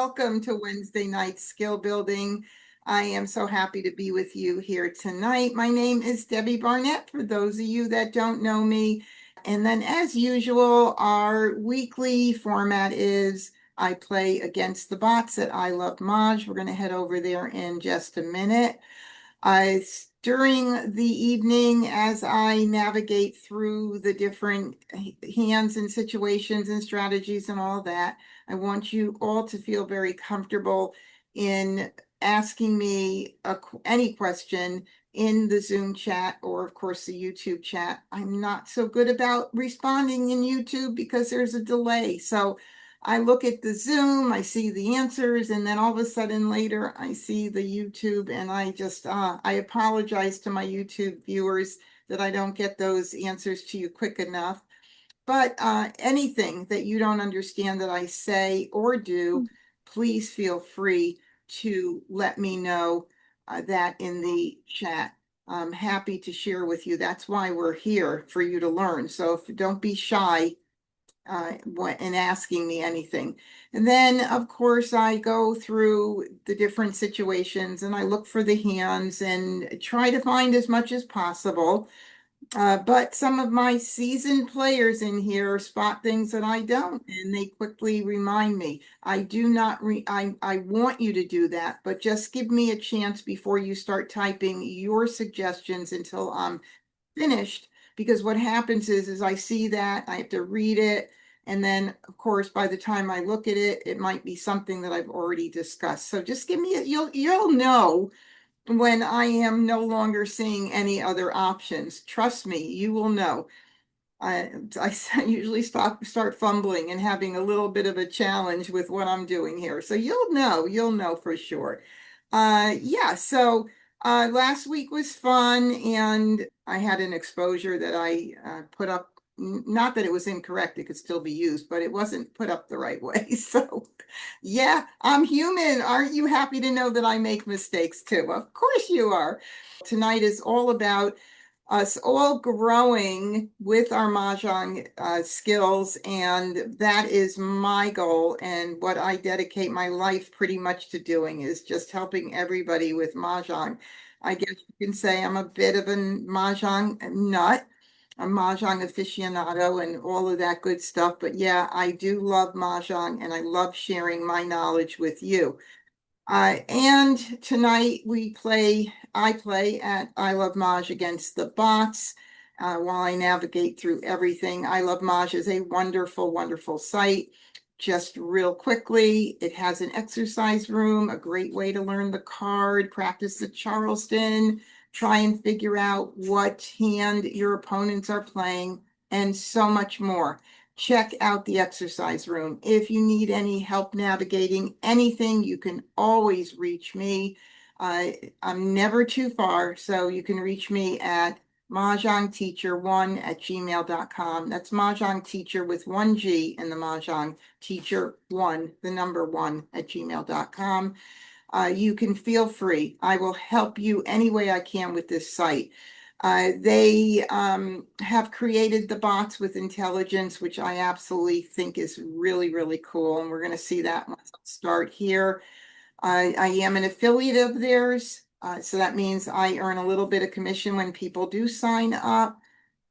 welcome to Wednesday night skill building. I am so happy to be with you here tonight. My name is Debbie Barnett, for those of you that don't know me. And then as usual, our weekly format is I play against the bots at I Love Maj. We're going to head over there in just a minute. During the evening, as I navigate through the different hands and situations and strategies and all that, I want you all to feel very comfortable in asking me any question in the Zoom chat or, of course, the YouTube chat. I'm not so good about responding in YouTube because there's a delay. So I look at the Zoom, I see the answers, and then all of a sudden later I see the YouTube, and I apologize to my YouTube viewers that I don't get those answers to you quick enough. But anything that you don't understand that I say or do, please feel free to let me know that in the chat. I'm happy to share with you. That's why we're here, for you to learn. So don't be shy in asking me anything. And then, of course, I go through the different situations and I look for the hands and try to find as much as possible. But some of my seasoned players in here spot things that I don't, and they quickly remind me. I do not, I want you to do that, but just give me a chance before you start typing your suggestions until I'm finished, because what happens is I see that, I have to read it, and then, of course, by the time I look at it, it might be something that I've already discussed. So just give me you'll know when I am no longer seeing any other options. Trust me, you will know. I usually start fumbling and having a little bit of a challenge with what I'm doing here. So you'll know for sure. Yeah, so last week was fun, and I had an exposure that I put up. Not that it was incorrect, it could still be used, but it wasn't put up the right way. So yeah, I'm human. Aren't you happy to know that I make mistakes too? Of course you are. Tonight is all about us all growing with our Mahjong skills, and that is my goal. And what I dedicate my life pretty much to doing is just helping everybody with Mahjong. I guess you can say I'm a bit of a Mahjong nut, a Mahjong aficionado and all of that good stuff. But yeah, I do love Mahjong, and I love sharing my knowledge with you. And tonight I play at I Love Maj against the bots while I navigate through everything. I Love Maj is a wonderful, wonderful site. Just real quickly, it has an exercise room, a great way to learn the card, practice the Charleston, try and figure out what hand your opponents are playing, and so much more. Check out the exercise room. If you need any help navigating anything, you can always reach me. I'm never too far, so you can reach me at mahjongteacher1@gmail.com. That's Mahjong Teacher with one G in the Mahjong Teacher 1, the number 1 @gmail.com. You can feel free. I will help you any way I can with this site. They have created the bots with intelligence, which I absolutely think is really, really cool. And we're going to see that once I start here. I am an affiliate of theirs. So that means I earn a little bit of commission when people do sign up.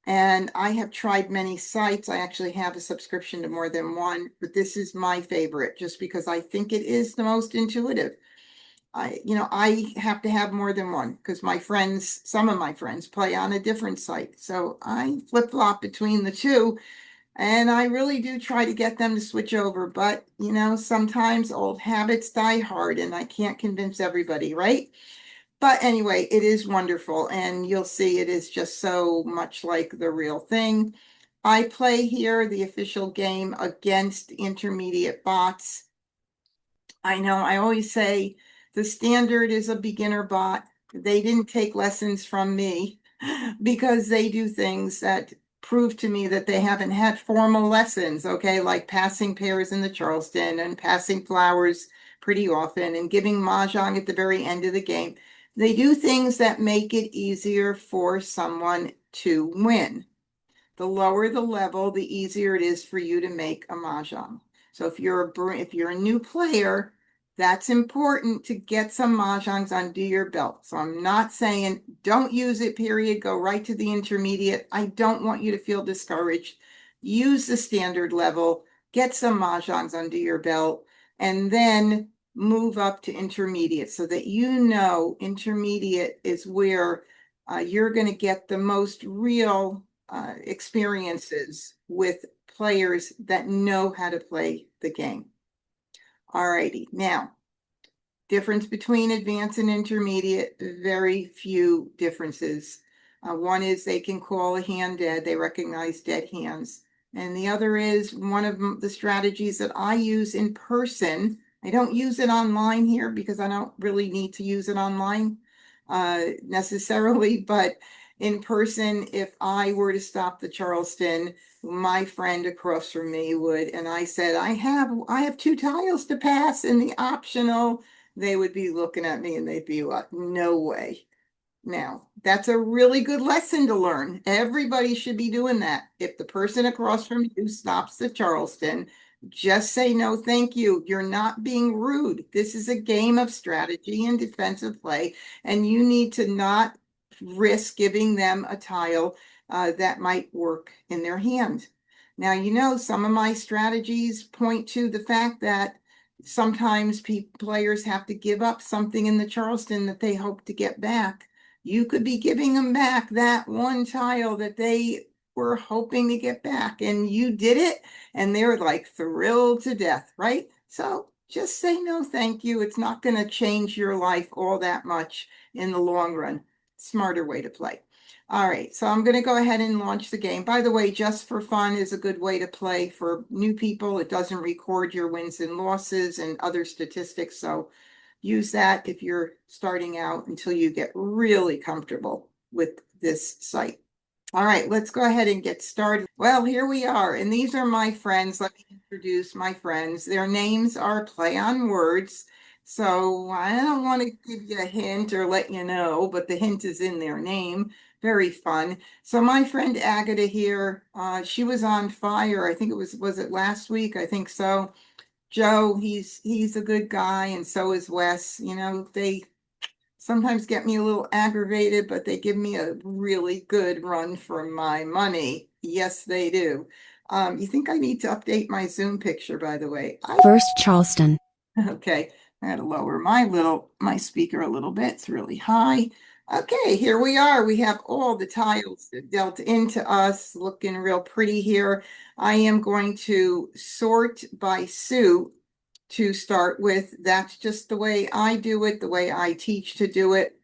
And I have tried many sites. I actually have a subscription to more than one, but this is my favorite just because I think it is the most intuitive. I have to have more than one because some of my friends play on a different site. So I flip-flop between the two, and I really do try to get them to switch over. But, sometimes old habits die hard, and I can't convince everybody, right? But anyway, it is wonderful, and you'll see it is just so much like the real thing. I play here the official game against intermediate bots. I know I always say the standard is a beginner bot. They didn't take lessons from me because they do things that prove to me that they haven't had formal lessons, okay, like passing pairs in the Charleston and passing flowers pretty often and giving Mahjong at the very end of the game. They do things that make it easier for someone to win. The lower the level, the easier it is for you to make a Mahjong. So if you're a new player, That's important to get some mahjongs under your belt. So I'm not saying don't use it, period. Go right to the intermediate. I don't want you to feel discouraged. Use the standard level, get some mahjongs under your belt, and then move up to intermediate so that you know intermediate is where you're going to get the most real experiences with players that know how to play the game. Alrighty, now, difference between advanced and intermediate, very few differences. One is they can call a hand dead, they recognize dead hands. And the other is one of the strategies that I use in person. I don't use it online here because I don't really need to use it online necessarily, but in person, if I were to stop the Charleston, my friend across from me would, and I said, I have 2 tiles to pass in the optional, they would be looking at me and they'd be like, no way. Now, that's a really good lesson to learn. Everybody should be doing that. If the person across from you stops the Charleston, just say no, thank you. You're not being rude. This is a game of strategy and defensive play, and you need to not risk giving them a tile that might work in their hand. Now, you know, some of my strategies point to the fact that sometimes players have to give up something in the Charleston that they hope to get back. You could be giving them back that one tile that they were hoping to get back, and you did it, and they're like thrilled to death, right? So just say no, thank you. It's not going to change your life all that much in the long run. Smarter way to play. All right, so I'm going to go ahead and launch the game. By the way, just for fun is a good way to play for new people. It doesn't record your wins and losses and other statistics, so use that if you're starting out until you get really comfortable with this site. All right, let's go ahead and get started. Well, here we are, and these are my friends. Let me introduce my friends. Their names are play on words, so I don't want to give you a hint or let you know, but the hint is in their name. Very fun. So my friend Agatha here, she was on fire. I think was it last week? I think so. Joe, he's a good guy, and so is Wes. You know, they sometimes get me a little aggravated, but they give me a really good run for my money. Yes, they do. You think I need to update my Zoom picture, by the way? First Charleston. Okay, I had to lower my speaker a little bit. It's really high. Okay, here we are. We have all the tiles dealt into us, looking real pretty here. I am going to sort by suit to start with. That's just the way I do it, the way I teach to do it.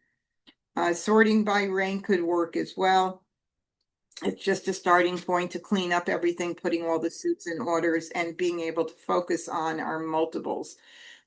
Sorting by rank could work as well. It's just a starting point to clean up everything, putting all the suits in orders and being able to focus on our multiples.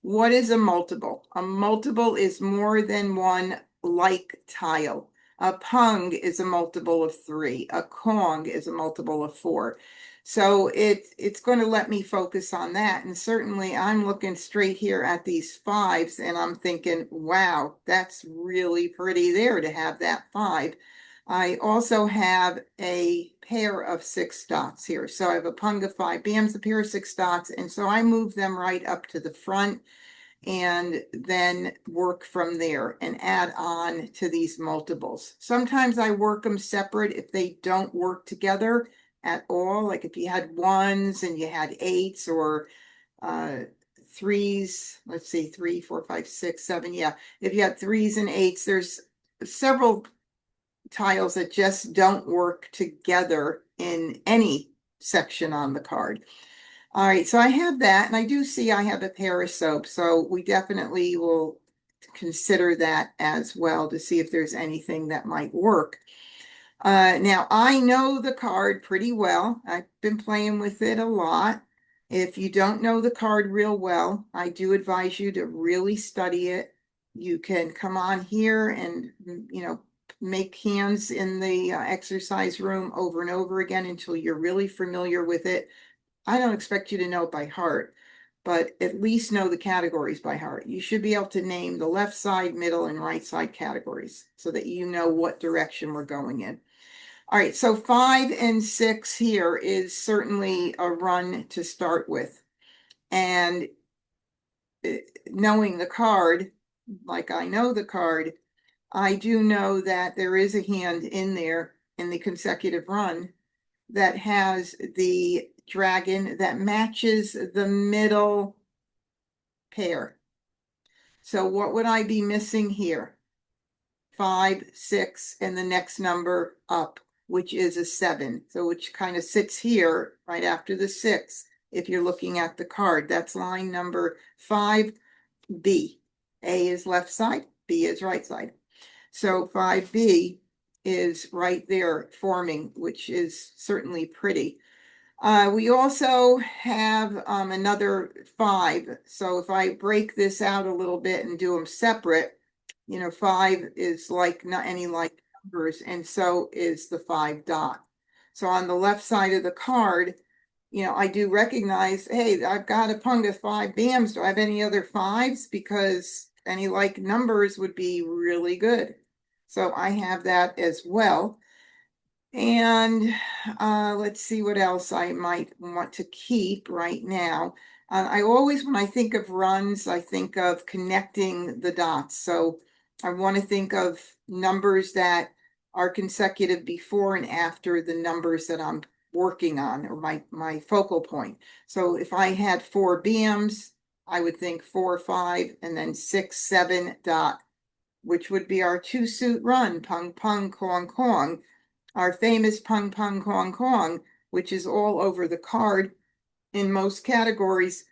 What is a multiple? A multiple is more than one like tile. A pung is a multiple of 3. A kong is a multiple of 4. So it's going to let me focus on that. And certainly I'm looking straight here at these 5s and I'm thinking, wow, that's really pretty there to have that 5. I also have a pair of 6 dots here. So I have a pung of 5 bams, a pair of 6 dots. And so I move them right up to the front and then work from there and add on to these multiples. Sometimes I work them separate if they don't work together at all. Like if you had 1s and you had 8s or 3s, let's see, 3, 4, 5, 6, 7. Yeah, if you had 3s and 8s, there's several tiles that just don't work together in any section on the card. All right, so I have that, and I do see I have a pair of soaps, so we definitely will consider that as well to see if there's anything that might work. Now, I know the card pretty well. I've been playing with it a lot. If you don't know the card real well, I do advise you to really study it. You can come on here and, you know, make hands in the exercise room over and over again until you're really familiar with it. I don't expect you to know it by heart, but at least know the categories by heart. You should be able to name the left side, middle, and right side categories so that you know what direction we're going in. All right, so 5 and 6 here is certainly a run to start with. And knowing the card, like I know the card, I do know that there is a hand in there in the consecutive run that has the dragon that matches the middle pair. So what would I be missing here? 5, 6, and the next number up, which is a 7. So which kind of sits here right after the 6. If you're looking at the card, that's line number 5B. A is left side, B is right side. So 5B is right there forming, which is certainly pretty. We also have another 5. So if I break this out a little bit and do them separate, 5 is like not any like numbers, and so is the 5 dot. So on the left side of the card, I do recognize, hey, I've got a Punga 5 BAMs. Do I have any other 5s? Because any like numbers would be really good. So I have that as well. And let's see what else I might want to keep right now. I always, when I think of runs, I think of connecting the dots. So I want to think of numbers that are consecutive before and after the numbers that I'm working on, or my focal point. So if I had 4 BAMs, I would think 4, 5, and then 6, 7 dot, which would be our 2-suit run, pung, pung, kong, kong. Our famous pung, pung, kong, kong, which is all over the card in most categories.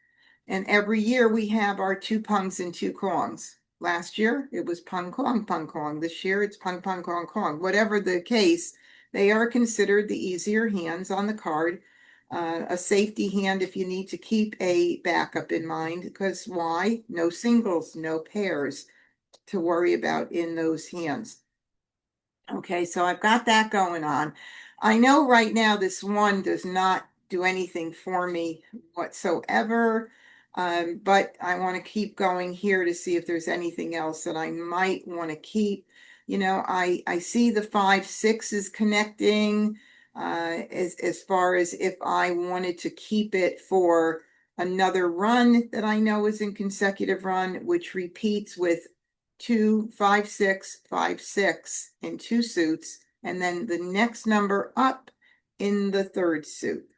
And every year we have our 2 pungs and 2 kongs. Last year it was pung, kong, pung, kong. This year it's pung, pung, kong, kong. Whatever the case, they are considered the easier hands on the card. A safety hand if you need to keep a backup in mind, because why? No singles, no pairs to worry about in those hands. Okay, so I've got that going on. I know right now this one does not do anything for me whatsoever, but I want to keep going here to see if there's anything else that I might want to keep. I see the 5, 6 is connecting, as far as if I wanted to keep it for another run that I know is in consecutive run, which repeats with 2, 5, 6, 5, 6 in 2 suits, and then the next number up in the 3rd suit.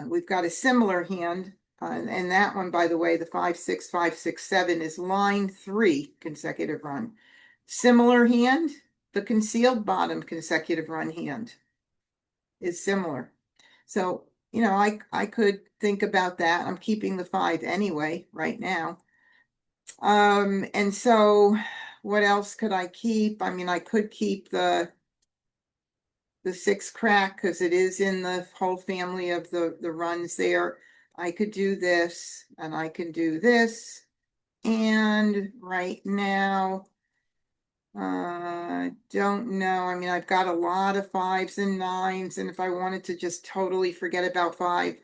We've got a similar hand, and that one, by the way, the 5, 6, 5, 6, 7 is line 3 consecutive run. Similar hand, the concealed bottom consecutive run hand is similar. So, I could think about that. I'm keeping the 5 anyway right now. And so what else could I keep? I mean, I could keep the 6 crack because it is in the whole family of the runs there. I could do this and I can do this. And right now, don't know. I mean, I've got a lot of 5s and 9s, and if I wanted to just totally forget about 5,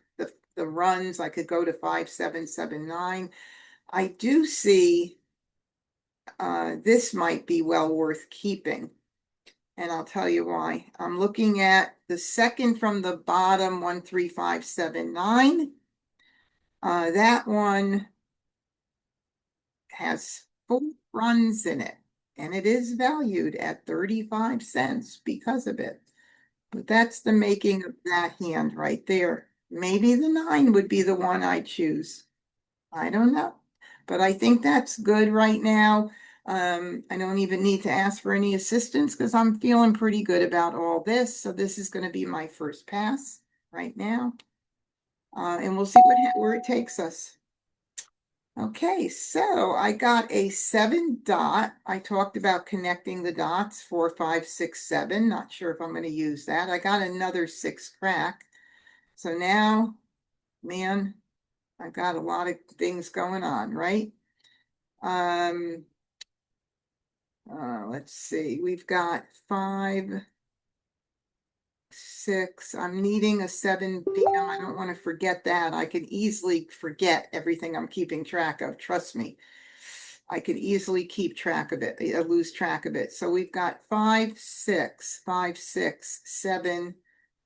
the runs, I could go to 5, 7, 7, 9. I do see this might be well worth keeping, and I'll tell you why. I'm looking at the second from the bottom, 1, 3, 5, 7, 9. That one has 4 runs in it, and it is valued at 35 cents because of it. But that's the making of that hand right there. Maybe the 9 would be the one I choose. I don't know, but I think that's good right now. I don't even need to ask for any assistance because I'm feeling pretty good about all this. So this is going to be my first pass right now. And we'll see where it takes us. Okay, so I got a 7 dot. I talked about connecting the dots, 4, 5, 6, 7. Not sure if I'm going to use that. I got another 6 crack. So now, man, I've got a lot of things going on, right? Let's see, we've got 5, 6. I'm needing a 7 BM. I don't want to forget that. I can easily forget everything I'm keeping track of. Trust me. I could easily keep track of it, lose track of it. So we've got 5, 6, 5, 6, 7,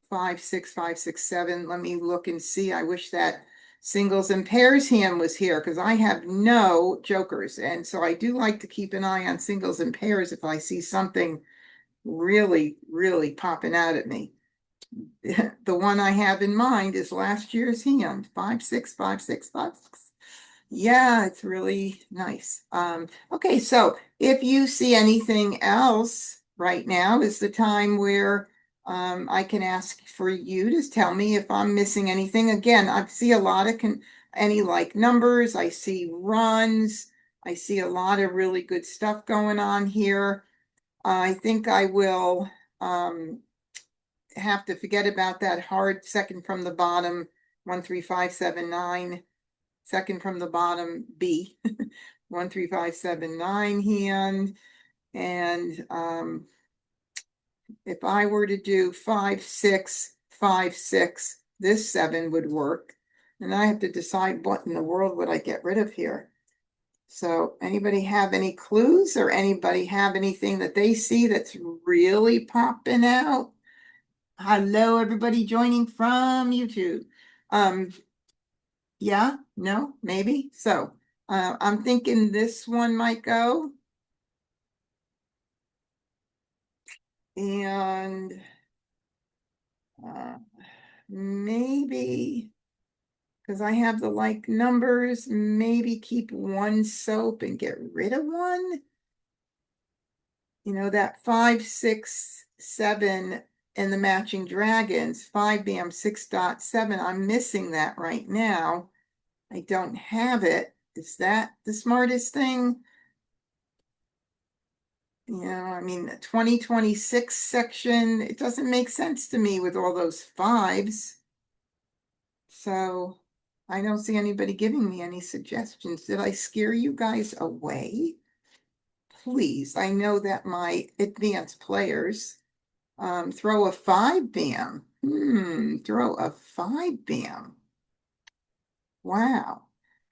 5, 6, 5, 6, 7. Let me look and see. I wish that singles and pairs hand was here because I have no jokers. And so I do like to keep an eye on singles and pairs if I see something really, really popping out at me. The one I have in mind is last year's hand, 5, 6, 5, 6, 5, 6. Yeah, it's really nice. Okay, so if you see anything else right now is the time where I can ask for you to tell me if I'm missing anything. Again, I see a lot of any like numbers, I see runs, I see a lot of really good stuff going on here. I think I will have to forget about that hard second from the bottom, 1, 3, 5, 7, 9. Second from the bottom, B, 1, 3, 5, 7, 9 hand. And if I were to do 5, 6, 5, 6, this 7 would work. And I have to decide what in the world would I get rid of here. So anybody have any clues or anybody have anything that they see that's really popping out? Hello, everybody joining from YouTube. Yeah, no, maybe. So I'm thinking this one might go. And maybe, because I have the like numbers, maybe keep one soap and get rid of one. You know, that 5, 6, 7 and the matching dragons, 5 bam 6.7. I'm missing that right now. I don't have it. Is that the smartest thing? You know, I mean, the 2026 section, it doesn't make sense to me with all those 5s. So I don't see anybody giving me any suggestions. Did I scare you guys away? Please, I know that my advanced players throw a 5 bam. Throw a 5 bam. Wow.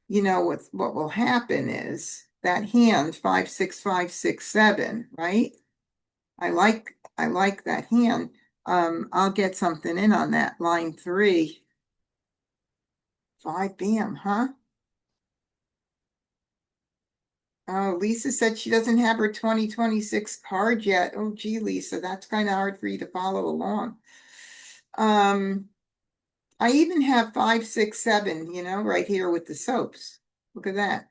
You know what will happen is that hand 5, 6, 5, 6, 7, right? I like that hand. I'll get something in on that line 3. 5 bam, huh? Oh, Lisa said she doesn't have her 2026 card yet. Oh, gee, Lisa, that's kind of hard for you to follow along. I even have 5, 6, 7, you know, right here with the soaps. Look at that.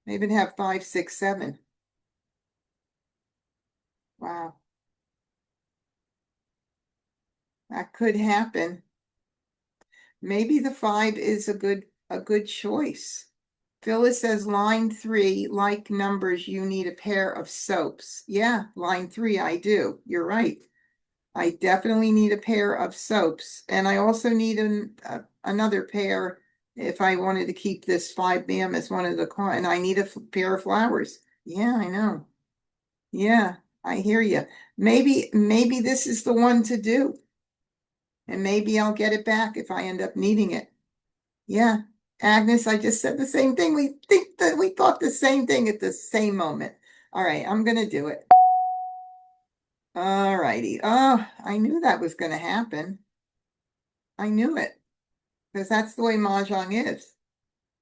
I even have 5, 6, 7. Wow. That could happen. Maybe the 5 is a good choice. Phyllis says line 3, like numbers, you need a pair of soaps. Yeah, line 3, I do. You're right. I definitely need a pair of soaps. And I also need another pair if I wanted to keep this 5 bam as one of the and I need a pair of flowers. Yeah, I know. Yeah, I hear you. Maybe this is the one to do. And maybe I'll get it back if I end up needing it. Yeah, Agnes, I just said the same thing. We thought the same thing at the same moment. All right, I'm gonna do it. All righty. Oh, I knew that was gonna happen. I knew it because that's the way Mah Jongg is.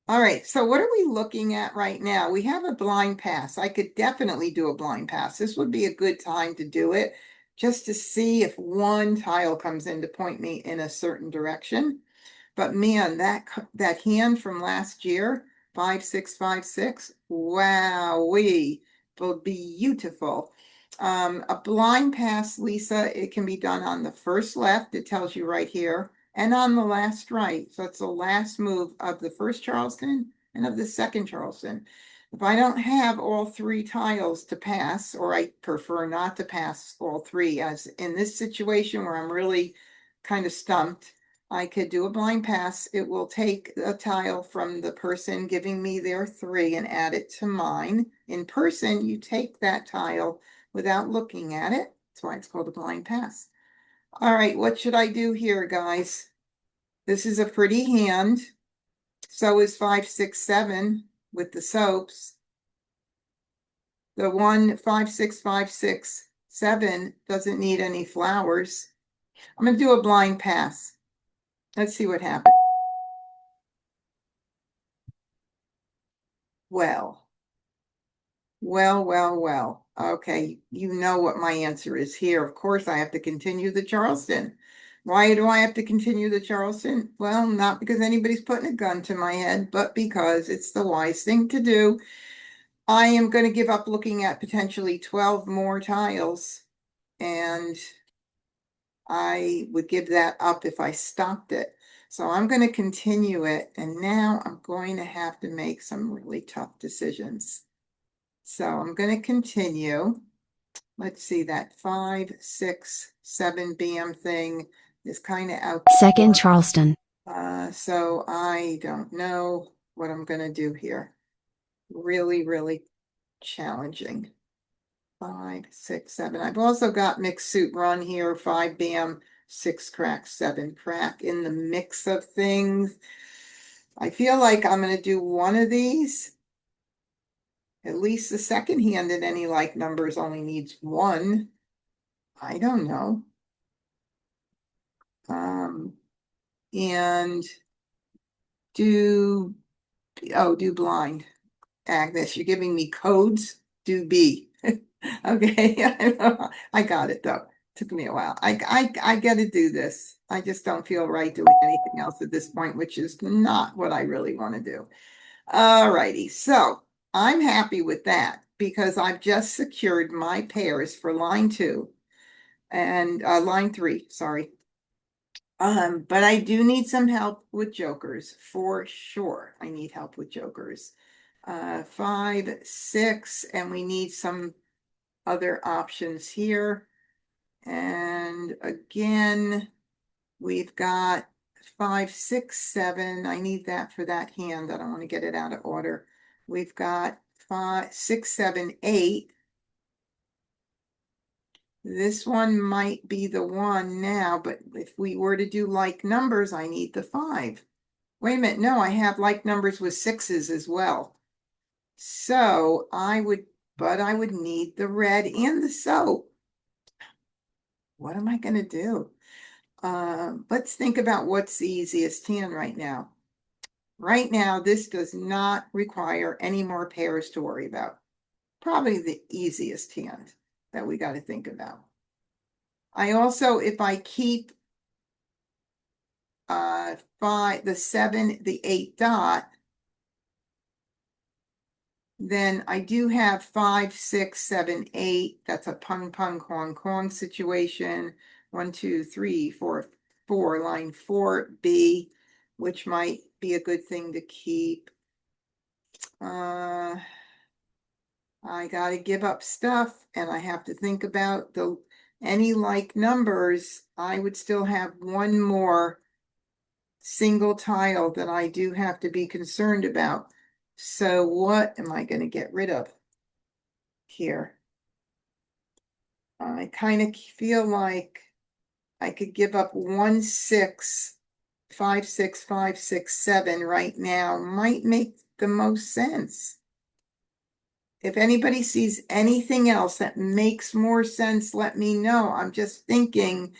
All right, so what are we looking at right now? We have a blind pass. I could definitely do a blind pass. This would be a good time to do it just to see if one tile comes in to point me in a certain direction. But man, that hand from last year, 5, 6, 5, 6, wowee, beautiful. A blind pass, Lisa, it can be done on the first left, it tells you right here, and on the last right. So it's the last move of the first Charleston and of the second Charleston. If I don't have all 3 tiles to pass, or I prefer not to pass all 3, as in this situation where I'm really kind of stumped, I could do a blind pass. It will take a tile from the person giving me their 3 and add it to mine. In person, you take that tile without looking at it. That's why it's called a blind pass. All right, what should I do here, guys? This is a pretty hand. So is 5, 6, 7 with the soaps. The one 5, 6, 5, 6, 7 doesn't need any flowers. I'm going to do a blind pass. Let's see what happens. Well, well. Okay, you know what my answer is here. Of course, I have to continue the Charleston. Why do I have to continue the Charleston? Well, not because anybody's putting a gun to my head, but because it's the wise thing to do. I am going to give up looking at potentially 12 more tiles, and I would give that up if I stopped it. So I'm going to continue it, and now I'm going to have to make some really tough decisions. So I'm going to continue. Let's see, that 5, 6, 7 BM thing is kind of out. Second Charleston. So I don't know what I'm going to do here. Really challenging. 5, 6, 7. I've also got mixed suit run here, 5 BM, 6 crack, 7 crack in the mix of things. I feel like I'm going to do one of these. At least the second hand in any like numbers only needs one. I don't know. And do blind. Agnes, you're giving me codes. Do B. Okay, I got it though. Took me a while. I got to do this. I just don't feel right doing anything else at this point, which is not what I really want to do. All righty, so I'm happy with that because I've just secured my pairs for line 2 and line 3, sorry. But I do need some help with jokers for sure. I need help with jokers. 5, 6, and we need some other options here. And again, we've got 5, 6, 7. I need that for that hand. I don't want to get it out of order. We've got 5, 6, 7, 8. This one might be the one now, but if we were to do like numbers, I need the 5. Wait a minute, no, I have like numbers with 6s as well. So I would need the red and the soap. What am I going to do? Let's think about what's the easiest hand right now. Right now, this does not require any more pairs to worry about. Probably the easiest hand that we got to think about. I also, if I keep 5, the 7, the 8 dot, then I do have 5, 6, 7, 8. That's a pung Kong situation. 1, 2, 3, 4, 4, line 4B, which might be a good thing to keep. I got to give up stuff, and I have to think about any like numbers. I would still have one more single tile that I do have to be concerned about. So what am I going to get rid of here? I kind of feel like I could give up 1, 6, 5, 6, 5, 6, 7 right now. Might make the most sense. If anybody sees anything else that makes more sense, let me know. I'm just thinking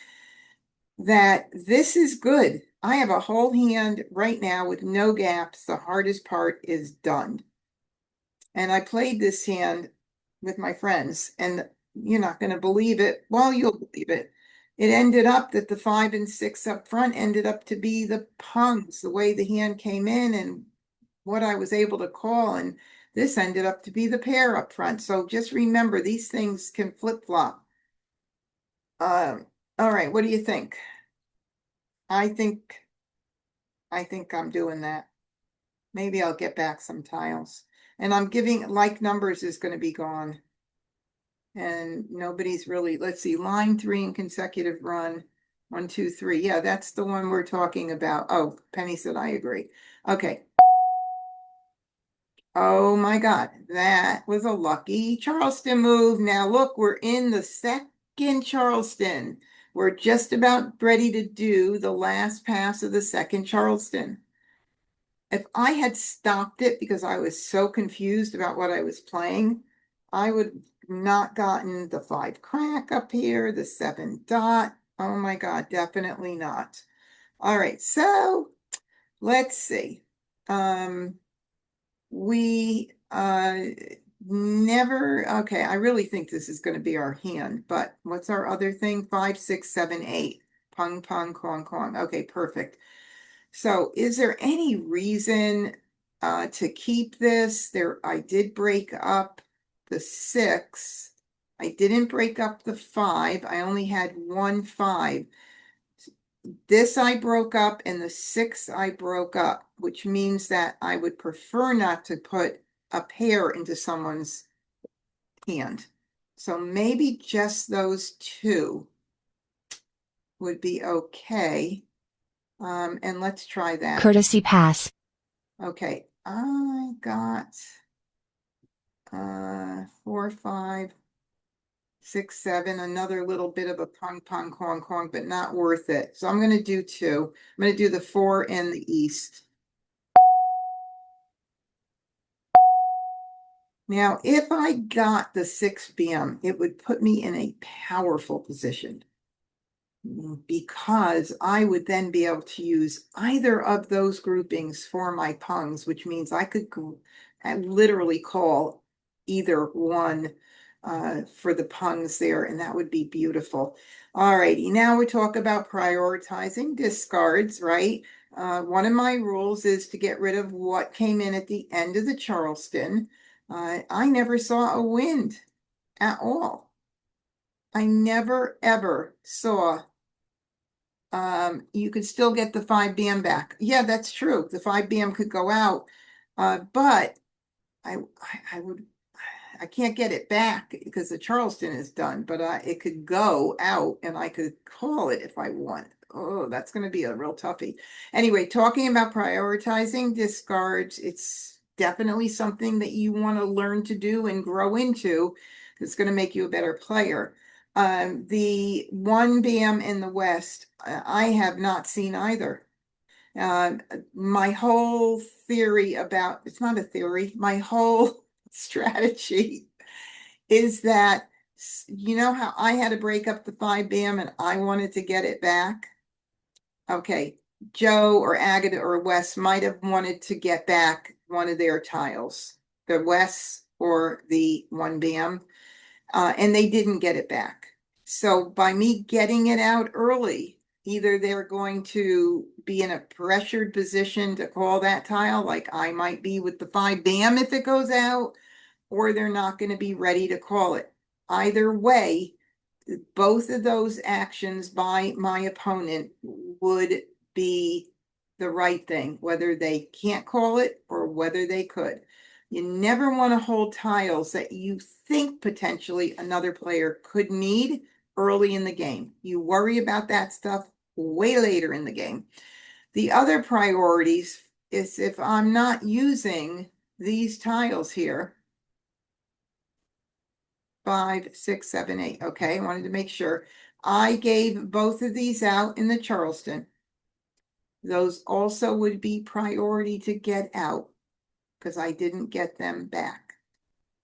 that this is good. I have a whole hand right now with no gaps. The hardest part is done. And I played this hand with my friends, and you're not going to believe it. Well, you'll believe it. It ended up that the 5 and 6 up front ended up to be the pungs, the way the hand came in and what I was able to call. And this ended up to be the pair up front. So just remember, these things can flip-flop. All right, what do you think? I think I'm doing that. Maybe I'll get back some tiles. And I'm giving like numbers is going to be gone. And nobody's really, let's see, line 3 in consecutive run. 1, 2, 3. Yeah, that's the one we're talking about. Oh, Penny said I agree. Okay. Oh my God, that was a lucky Charleston move. Now look, we're in the second Charleston. We're just about ready to do the last pass of the second Charleston. If I had stopped it because I was so confused about what I was playing, I would not gotten the 5 crack up here, the 7 dot. Oh my God, definitely not. All right, so let's see. We Never, okay, I really think this is gonna be our hand, but what's our other thing? 5, 6, 7, 8. Pung, pung, kwong, kwong. Okay, perfect. So is there any reason to keep this? I did break up the 6. I didn't break up the 5. I only had 1 5. This I broke up and the 6 I broke up, which means that I would prefer not to put a pair into someone's hand. So maybe just those 2 would be okay. And let's try that. Courtesy pass. Okay, I got 4, 5, 6, 7, another little bit of a pong pong kwong kwong, but not worth it. So I'm gonna do 2. I'm gonna do the 4 in the east. Now, if I got the 6 BM, it would put me in a powerful position because I would then be able to use either of those groupings for my pungs, which means I could literally call either one for the pungs there, and that would be beautiful. All righty, now we talk about prioritizing discards, right? One of my rules is to get rid of what came in at the end of the Charleston. I never saw a wind at all. I never ever saw you could still get the 5 BM back. Yeah, that's true. The 5 BM could go out, but I would I can't get it back because the Charleston is done, but it could go out and I could call it if I want. Oh, that's going to be a real toughie. Anyway, talking about prioritizing discards, it's definitely something that you want to learn to do and grow into. It's going to make you a better player. The 1 BM in the West, I have not seen either. My whole theory about, it's not a theory, my whole strategy is that, you know how I had to break up the 5 BM and I wanted to get it back? Okay, Joe or Agatha or Wes might have wanted to get back one of their tiles, the Wes or the 1 BM, and they didn't get it back. So by me getting it out early, either they're going to be in a pressured position to call that tile, like I might be with the 5 BM if it goes out, or they're not going to be ready to call it. Either way, both of those actions by my opponent would be the right thing, whether they can't call it or whether they could. You never want to hold tiles that you think potentially another player could need early in the game. You worry about that stuff way later in the game. The other priorities is if I'm not using these tiles here, 5, 6, 7, 8. Okay, I wanted to make sure. I gave both of these out in the Charleston. Those also would be priority to get out because I didn't get them back.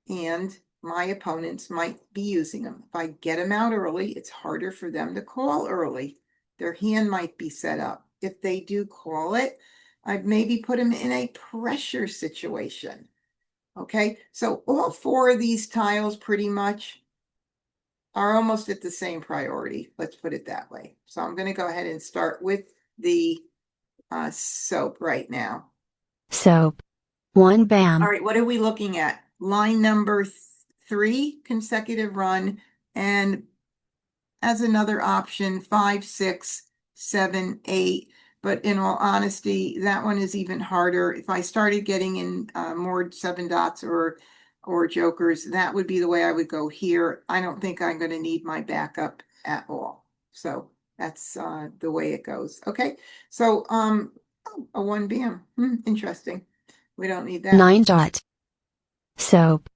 And my opponents might be using them. If I get them out early, it's harder for them to call early. Their hand might be set up. If they do call it, I'd maybe put them in a pressure situation. Okay, so all 4 of these tiles pretty much are almost at the same priority. Let's put it that way. So I'm going to go ahead and start with the soap right now. Soap. 1 BAM. All right, what are we looking at? Line number 3, consecutive run, and as another option, 5, 6, 7, 8. But in all honesty, that one is even harder. If I started getting in more 7 dots or jokers, that would be the way I would go here. I don't think I'm going to need my backup at all. So that's the way it goes. Okay, so a 1 BM. Interesting. We don't need that. 9 dot. Soap.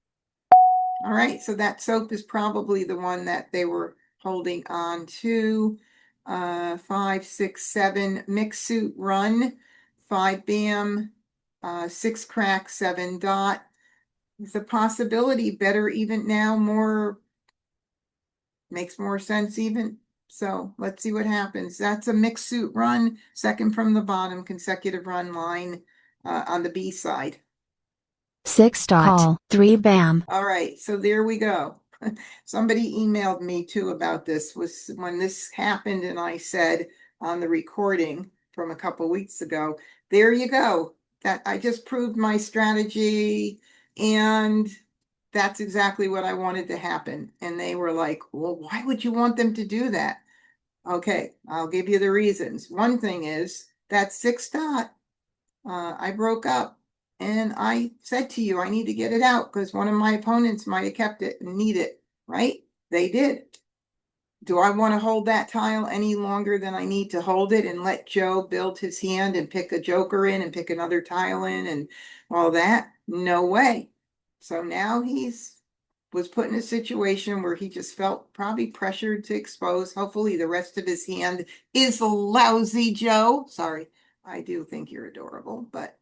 All right, so that soap is probably the one that they were holding on to. 5, 6, 7, mix suit run, 5 BAM, 6 crack, 7 dot. It's a possibility, better even now, makes more sense even. So let's see what happens. That's a mix suit run, second from the bottom, consecutive run line on the B side. 6 dot. Call. 3 bam. All right, so there we go. Somebody emailed me too about this, was when this happened, and I said on the recording from a couple weeks ago, there you go. That I just proved my strategy, and that's exactly what I wanted to happen. And they were like, well, why would you want them to do that? Okay, I'll give you the reasons. One thing is that 6 dot, I broke up. And I said to you, I need to get it out because one of my opponents might have kept it and need it, right? They did. Do I want to hold that tile any longer than I need to hold it and let Joe build his hand and pick a joker in and pick another tile in and all that? No way. So now was put in a situation where he just felt probably pressured to expose. Hopefully the rest of his hand is lousy, Joe. Sorry, I do think you're adorable, but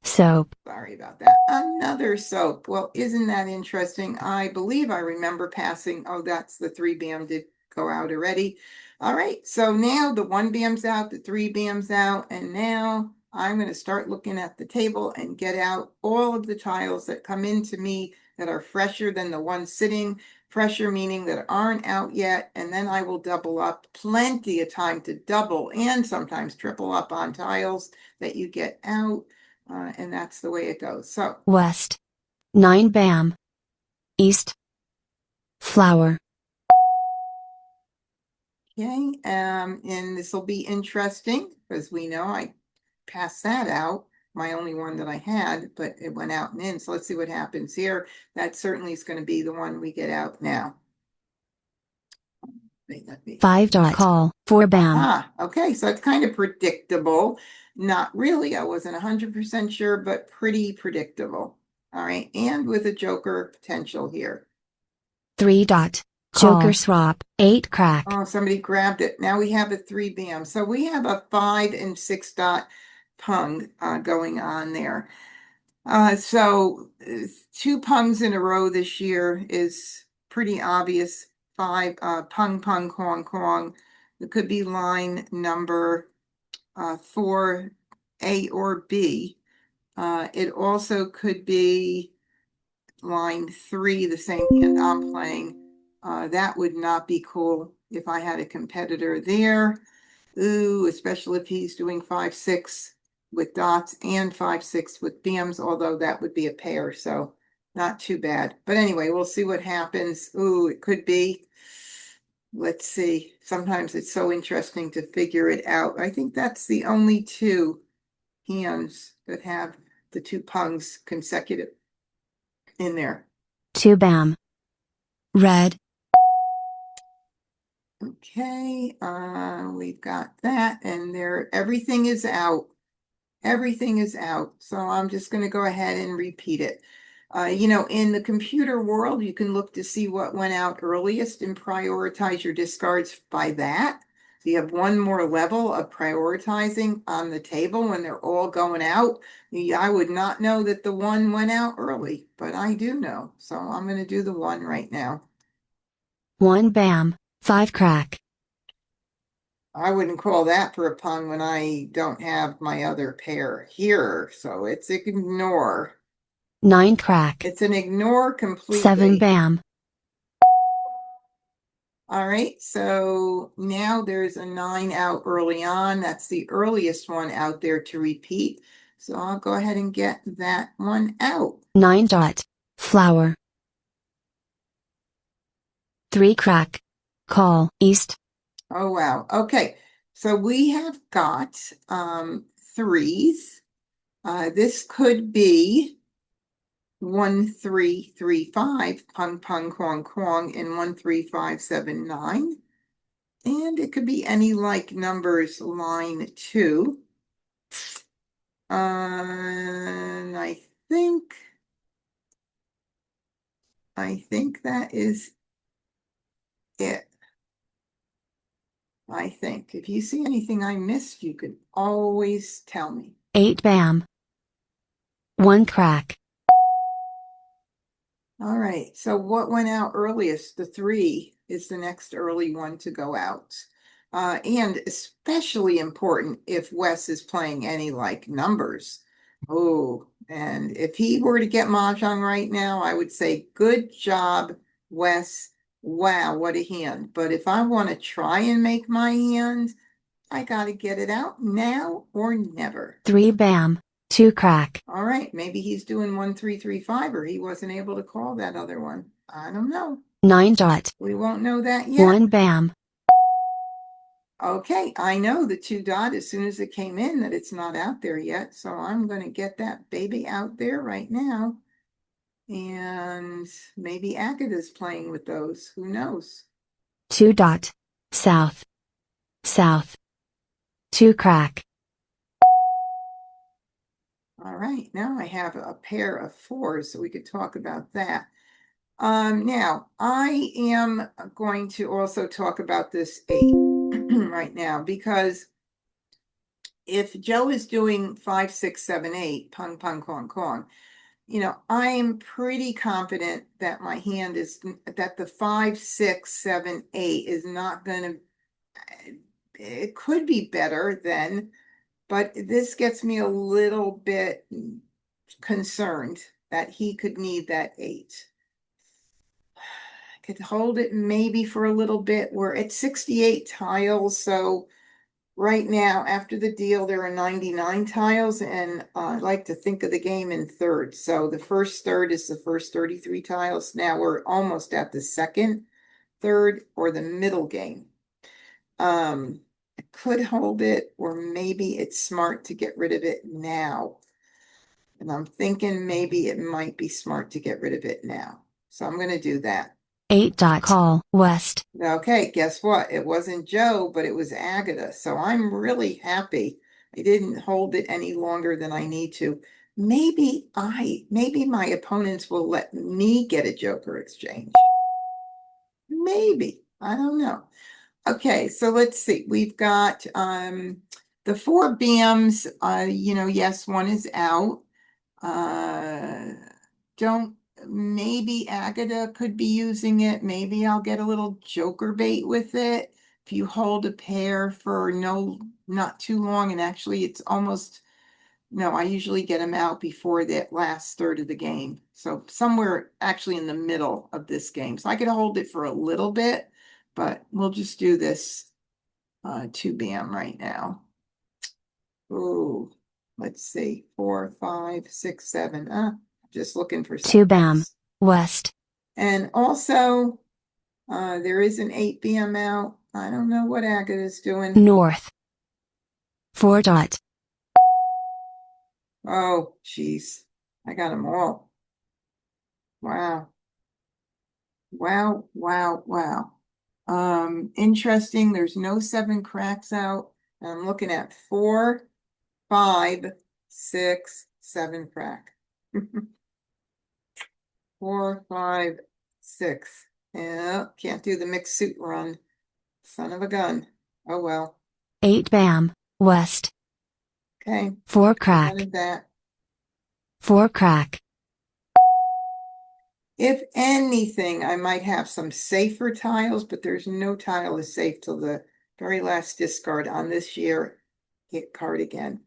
Soap. sorry about that. Another soap. Well, isn't that interesting? I believe I remember passing. Oh, that's the 3 bam did go out already. All right. So now the 1 bam's out, the 3 bam's out, and now I'm going to start looking at the table and get out all of the tiles that come into me that are fresher than the ones sitting. Fresher meaning that aren't out yet, and then I will double up. Plenty of time to double and sometimes triple up on tiles that you get out. And that's the way it goes. So West. 9 bam. East. Flower. okay, and this will be interesting because we know I passed that out, my only one that I had, but it went out and in. So let's see what happens here. That certainly is going to be the one we get out now. May that be. 5 dot. Call. 4 bam. Ah, okay, so it's kind of predictable. Not really, I wasn't 100% sure, but pretty predictable. All right, and with a joker potential here. 3 dot. Joker swap. 8 crack. Oh, somebody grabbed it. Now we have a 3 bam. So we have a 5 and 6 dot pung going on there. So 2 pungs in a row this year is pretty obvious. 5 pung pung kwong kwong. It could be line number 4, A or B. It also could be line 3, the same hand I'm playing. That would not be cool if I had a competitor there. Ooh, especially if he's doing 5-6 with dots and 5-6 with bams, although that would be a pair, so not too bad. But anyway, we'll see what happens. Ooh, it could be. Let's see. Sometimes it's so interesting to figure it out. I think that's the only 2 hands that have the 2 pungs consecutive in there. 2 bam. Red. Okay, we've got that, and there, everything is out. Everything is out. So I'm just going to go ahead and repeat it. In the computer world, you can look to see what went out earliest and prioritize your discards by that. So you have one more level of prioritizing on the table when they're all going out. I would not know that the 1 went out early, but I do know. So I'm going to do the 1 right now. 1 bam. 5 crack. I wouldn't call that for a pun when I don't have my other pair here. So it's ignore. 9 crack. It's an ignore completely. 7 bam. All right, so now there's a 9 out early on. That's the earliest one out there to repeat. So I'll go ahead and get that one out. 9 dot. Flower. 3 crack. Call. East. Oh, wow. Okay, so we have got 3s. This could be 1 3 3 5 pung pung kwong kwong and 1 3 5 7 9, and it could be any like numbers line 2. And I think that is it. I think if you see anything I missed, you could always tell me. 8 bam. 1 crack. All right, so what went out earliest? The 3 is the next early one to go out. And especially important if Wes is playing any like numbers. Oh, And if he were to get Mah Jongg right now, I would say, good job, Wes. Wow, what a hand. But if I want to try and make my hand, I got to get it out now or never. 3 bam, 2 crack. All right, maybe he's doing 1-3-3-5, or he wasn't able to call that other one. I don't know. 9 dot. We won't know that yet. 1 bam. Okay, I know the 2 dot as soon as it came in that it's not out there yet, so I'm going to get that baby out there right now. And maybe Agatha's playing with those. Who knows? 2 dot. South. South. 2 crack. All right, now I have a pair of 4s, so we could talk about that. Now I am going to also talk about this 8 right now, because if Joe is doing 5, 6, 7, 8, pong, pong, kong, kong, you know, I'm pretty confident that my hand is, that the 5, 6, 7, 8 is not going to, it could be better then, but this gets me a little bit concerned that he could need that 8. I could hold it maybe for a little bit. We're at 68 tiles, so right now, after the deal, there are 99 tiles, and I like to think of the game in thirds. So the first third is the first 33 tiles. Now we're almost at the second third, or the middle game. I could hold it, or maybe it's smart to get rid of it now. And I'm thinking maybe it might be smart to get rid of it now. So I'm going to do that. 8 dot. Call. West. Okay, guess what? It wasn't Joe, but it was Agatha. So I'm really happy I didn't hold it any longer than I need to. Maybe my opponents will let me get a Joker exchange. Maybe. I don't know. Okay, so let's see. We've got the 4 BAMs. Yes, one is out. Maybe Agatha could be using it. Maybe I'll get a little Joker bait with it. If you hold a pair for not too long, and actually it's almost, no, I usually get them out before that last third of the game. So somewhere actually in the middle of this game. So I could hold it for a little bit, but we'll just do this 2 BAM right now. Ooh, let's see. 4, 5, 6, 7. Just looking for 2 bam. else. West. And also, there is an 8 BAM out. I don't know what Agatha's doing. North. 4 dot. Oh, jeez. I got them all. Wow. Wow, wow, wow. Interesting. There's no 7 cracks out. I'm looking at 4, 5, 6, 7 crack. 4, 5, 6. Yeah, can't do the mixed suit run. Son of a gun. Oh well. 8 bam. West. Okay. 4 crack. Wanted that. 4 crack. If anything, I might have some safer tiles, but there's no tile is safe till the very last discard on this year hit card again.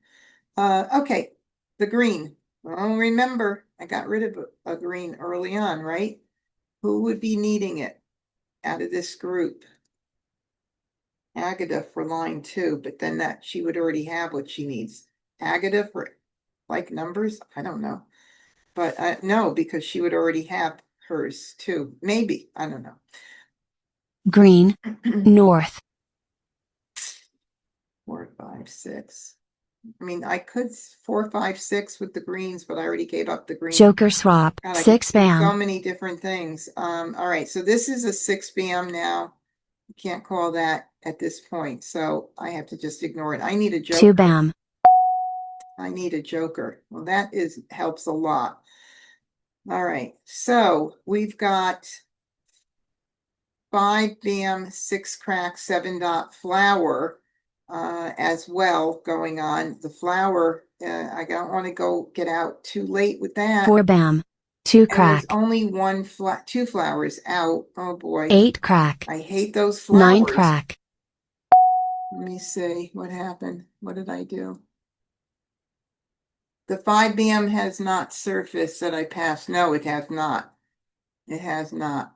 Okay, the green. Well, remember, I got rid of a green early on, right? Who would be needing it out of this group? Agatha for line 2, but then that she would already have what she needs. Agatha for like numbers? I don't know. But no, because she would already have hers too. Maybe. I don't know. Green. North. 4, 5, 6. I mean, I could 4, 5, 6 with the greens, but I already gave up the green. Joker swap. God, I 6 can do bam. so many different things. All right, so this is a 6 BAM now. You can't call that at this point, so I have to just ignore it. I need a Joker. 2 bam. I need a Joker. Well, that helps a lot. All right, so we've got 5 BAM, 6 crack, 7 dot flower as well going on. The flower, I don't want to get out too late with that. 4 bam. 2 And crack. there's only 2 flowers out. Oh boy. 8 crack. I hate those flowers. 9 crack. Let me see what happened. What did I do? The 5 bam has not surfaced that I passed. No, it has not. It has not.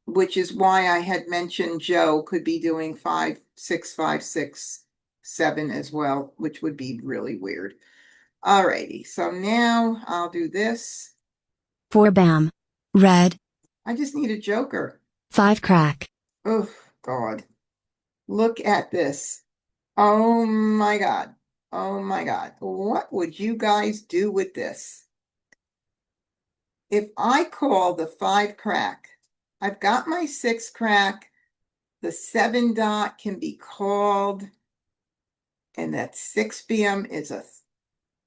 Which is why I had mentioned Joe could be doing 5, 6, 5, 6, 7 as well, which would be really weird. Alrighty, so now I'll do this. 4 bam. Red. I just need a joker. 5 crack. Oh, God. Look at this. Oh my God. Oh my God. What would you guys do with this? If I call the 5 crack, I've got my 6 crack, the 7 dot can be called, and that 6 bam is a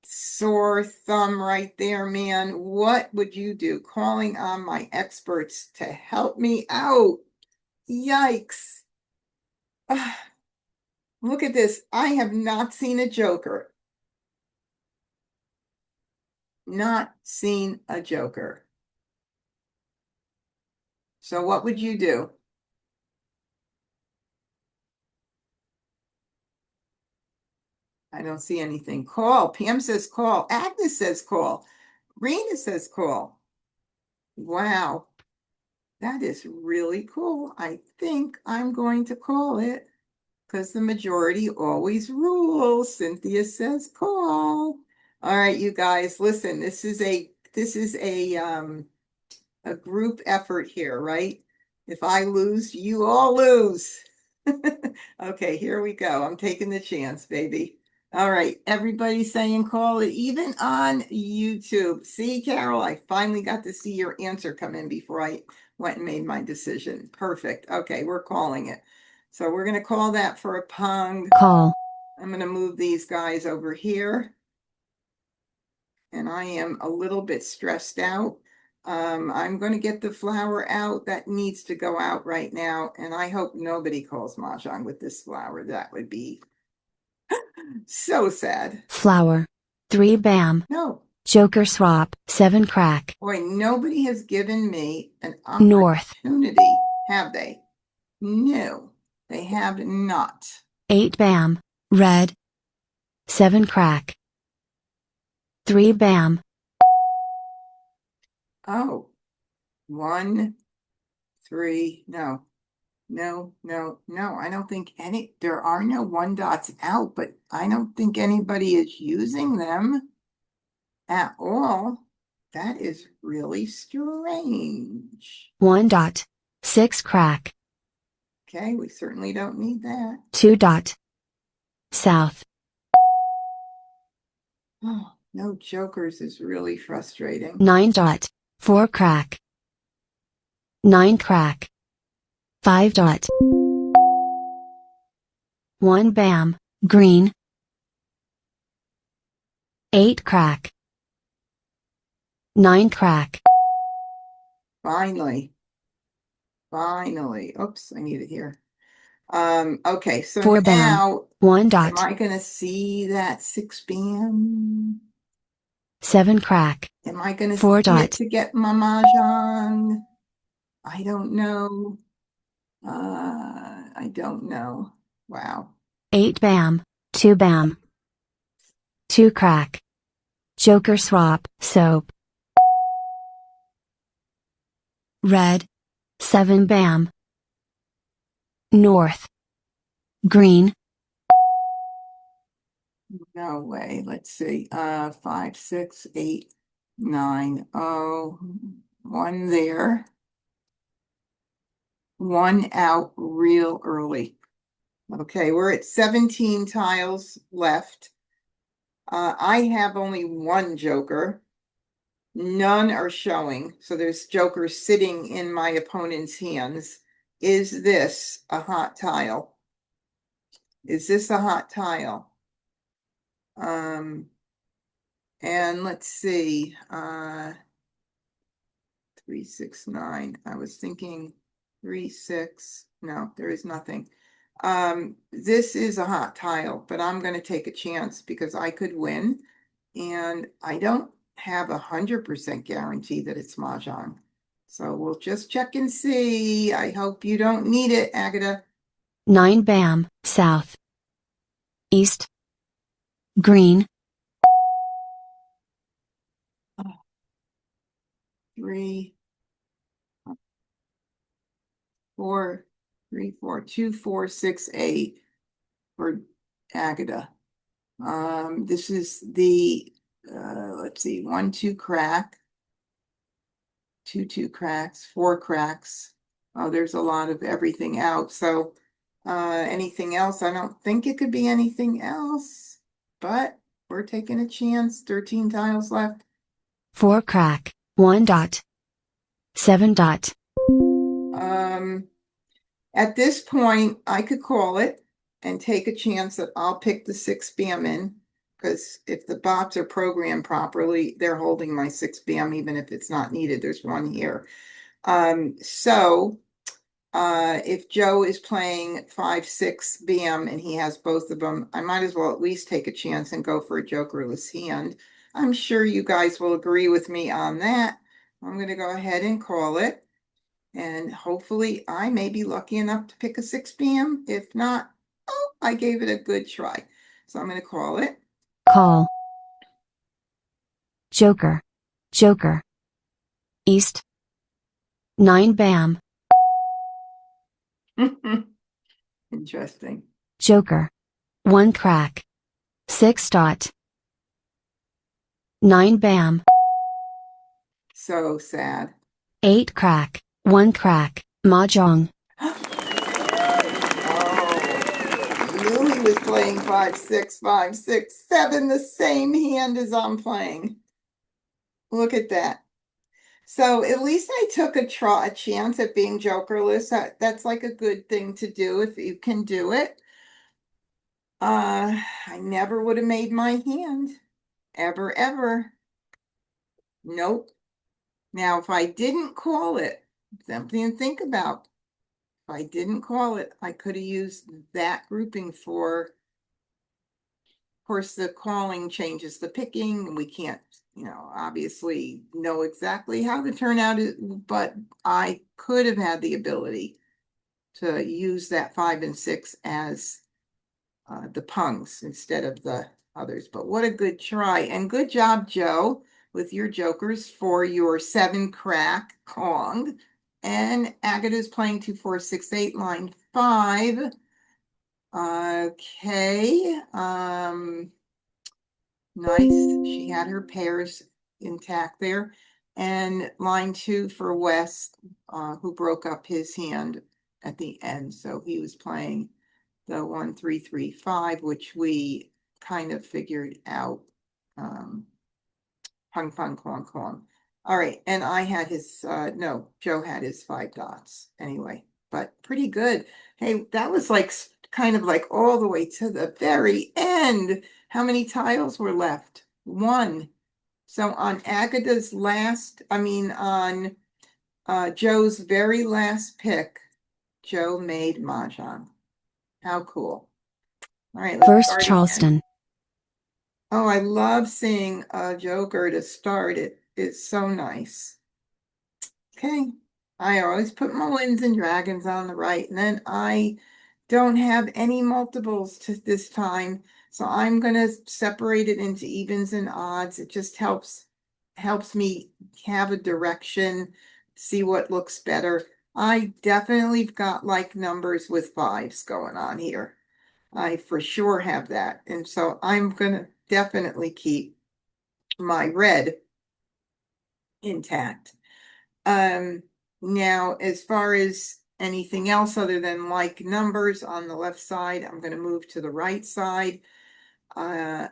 sore thumb right there, man. What would you do? Calling on my experts to help me out. Yikes. Look at this. I have not seen a joker. Not seen a joker. So what would you do? I don't see anything. Call. Pam says call. Agnes says call. Rena says call. Wow. That is really cool. I think I'm going to call it because the majority always rules. Cynthia says call. All right, you guys, listen, this is a group effort here, right? If I lose, you all lose. Okay, here we go. I'm taking the chance, baby. All right, everybody saying call it, even on YouTube. See, Carol, I finally got to see your answer come in before I went and made my decision. Perfect. Okay, we're calling it. So we're going to call that for a pung. Call. I'm going to move these guys over here. And I am a little bit stressed out. I'm going to get the flower out. That needs to go out right now. And I hope nobody calls Mah Jongg with this flower. That would be so sad. Flower. 3 bam. No. Joker swap. 7 crack. Boy, nobody has given me an North. opportunity, have they? No, they have not. 8 bam. Red. 7 crack. 3 bam. Oh, 1, 3, no. No, I don't think there are no 1 dots out, but I don't think anybody is using them at all. That is really strange. 1 dot. 6 crack. Okay, we certainly don't need that. 2 dot. South. Oh, no jokers is really frustrating. 9 dot. 4 crack. 9 crack. 5 dot. 1 bam. Green. 8 crack. 9 crack. Finally. Oops, I need it here. Okay, so 4 bam. now 1 am dot. I gonna see that 6 bam? 7 crack. Am I gonna 4 see it dot. to get my Mah Jongg? I don't know. I don't know. Wow. 8 bam. 2 bam. 2 crack. Joker swap. Soap. Red. 7 bam. North. Green. No way. Let's see. 5, 6, 8, 9. Oh, 1 there. 1 out real early. Okay, we're at 17 tiles left. I have only 1 joker. None are showing, so there's jokers sitting in my opponent's hands. Is this a hot tile? Is this a hot tile? And let's see, 3, 6, 9. I was thinking 3, 6. No, there is nothing. This is a hot tile, but I'm going to take a chance because I could win, and I don't have 100% guarantee that it's Mah Jongg. So we'll just check and see. I hope you don't need it, Agatha. 9 bam. South. East. Green. 3, 4, 3, 4, 2, 4, 6, 8 for Agatha. This is the let's see, 1, 2 crack, 2, 2 cracks, 4 cracks. Oh, there's a lot of everything out. So anything else? I don't think it could be anything else, but we're taking a chance. 13 tiles left. 4 crack, 1 dot. 7 dot. At this point, I could call it and take a chance that I'll pick the 6 bam in, because if the bots are programmed properly, they're holding my 6 bam even if it's not needed. There's one here. If Joe is playing 5, 6 bam and he has both of them, I might as well at least take a chance and go for a jokerless hand. I'm sure you guys will agree with me on that. I'm going to go ahead and call it. And hopefully I may be lucky enough to pick a 6 p.m. If not, oh, I gave it a good try. So I'm going to call it. Call. Joker. Joker. East. 9 bam. Interesting. Joker. 1 crack. 6 dot. 9 bam. So sad. 8 crack. 1 crack. Mah Jongg. Oh, knew he was playing 5, 6, 5, 6, 7, the same hand as I'm playing. Look at that. So at least I took a chance at being jokerless. That's like a good thing to do if you can do it. I never would have made my hand. Ever, ever. Nope. Now, if I didn't call it, something to think about. If I didn't call it, I could have used that grouping for, of course, the calling changes the picking, and we can't, obviously know exactly how the turnout is, but I could have had the ability to use that 5 and 6 as the pungs instead of the others. But what a good try. And good job, Joe, with your jokers for your 7 crack Kong. And Agatha's playing 2, 4, 6, 8, line 5. Okay. Nice. She had her pairs intact there. And line 2 for Wes, who broke up his hand at the end. So he was playing the 1, 3, 3, 5, which we kind of figured out. Pung, pung, clong, clong. All right. And I had his, no, Joe had his 5 dots anyway, but pretty good. Hey, that was like kind of like all the way to the very end. How many tiles were left? 1. So on Agatha's on Joe's very last pick, Joe made Mah Jongg. How cool. All right, let's First start Charleston. again. Oh, I love seeing a joker to start it. It's so nice. Okay. I always put my wins and dragons on the right, and then I don't have any multiples to this time. So I'm gonna separate it into evens and odds. It just helps me have a direction, see what looks better. I definitely got like numbers with 5s going on here. I for sure have that. And so I'm gonna definitely keep my red intact. Now, as far as anything else other than like numbers on the left side, I'm going to move to the right side. I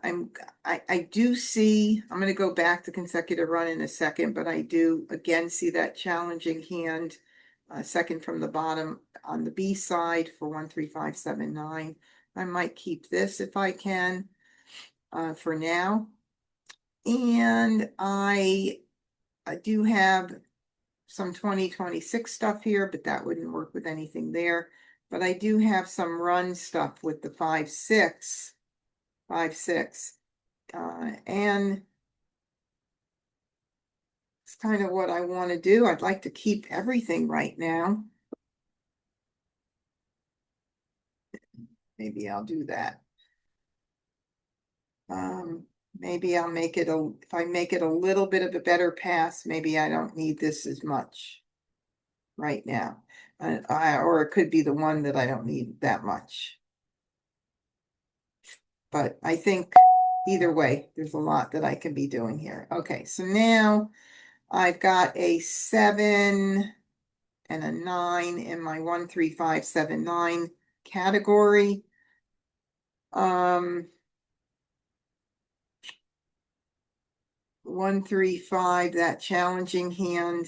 do see, I'm going to go back to consecutive run in a second, but I do again see that challenging hand, second from the bottom on the B side for 1, 3, 5, 7, 9. I might keep this if I can, for now. And I do have some 2026 stuff here, but that wouldn't work with anything there. But I do have some run stuff with the 5, 6, 5, 6. And it's kind of what I want to do. I'd like to keep everything right now. Maybe I'll do that. maybe I'll make it if I make it a little bit of a better pass, maybe I don't need this as much right now. Or it could be the one that I don't need that much. But I think either way, there's a lot that I can be doing here. Okay, so now I've got a 7 and a 9 in my 1, 3, 5, 7, 9 category. 1, 3, 5, that challenging hand.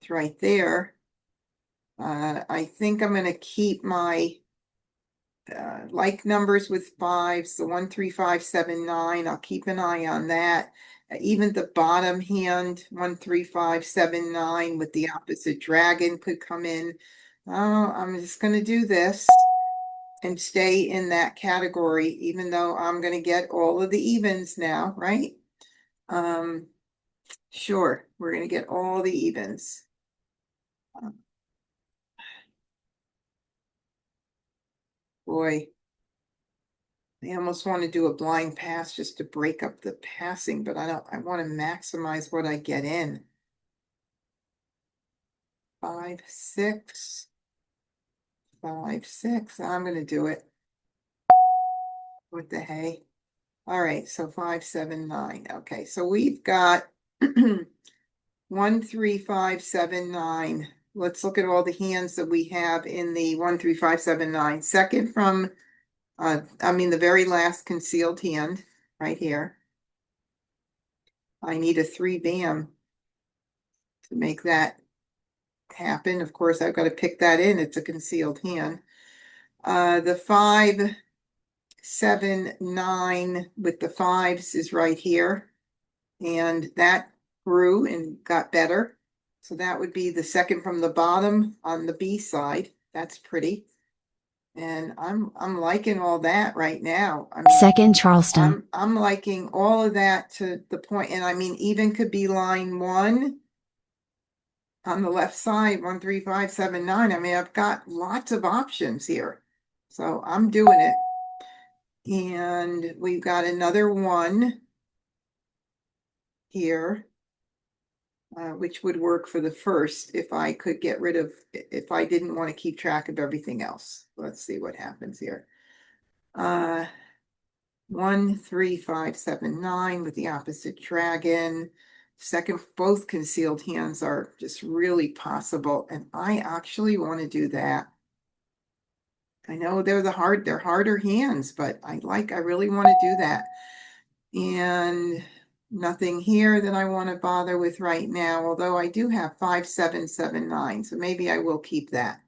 It's right there. I think I'm going to keep my like numbers with 5s, the 1, 3, 5, 7, 9. I'll keep an eye on that. Even the bottom hand, 1, 3, 5, 7, 9 with the opposite dragon could come in. Oh, I'm just going to do this and stay in that category, even though I'm going to get all of the evens now, right? Sure, we're going to get all the evens. Boy, I almost want to do a blind pass just to break up the passing, but I want to maximize what I get in. 5, 6, 5, 6. I'm going to do it. What the hey? All right, so 5, 7, 9. Okay, so we've got 1, 3, 5, 7, 9. Let's look at all the hands that we have in the 1, 3, 5, 7, 9. Second from, the very last concealed hand right here. I need a 3 bam to make that happen. Of course, I've got to pick that in. It's a concealed hand. The 5, 7, 9 with the 5s is right here. And that grew and got better. So that would be the second from the bottom on the B side. That's pretty. And I'm liking all that right now. I mean, Second Charleston. I'm liking all of that to the point. And I mean, even could be line 1 on the left side, 1, 3, 5, 7, 9. I mean, I've got lots of options here. So I'm doing it. And we've got another 1 here. Which would work for the first if I could get rid of, if I didn't want to keep track of everything else. Let's see what happens here. 1, 3, 5, 7, 9 with the opposite dragon. Second, both concealed hands are just really possible. And I actually want to do that. I know they're harder hands, but I really want to do that. And nothing here that I want to bother with right now, although I do have 5, 7, 7, 9. So maybe I will keep that.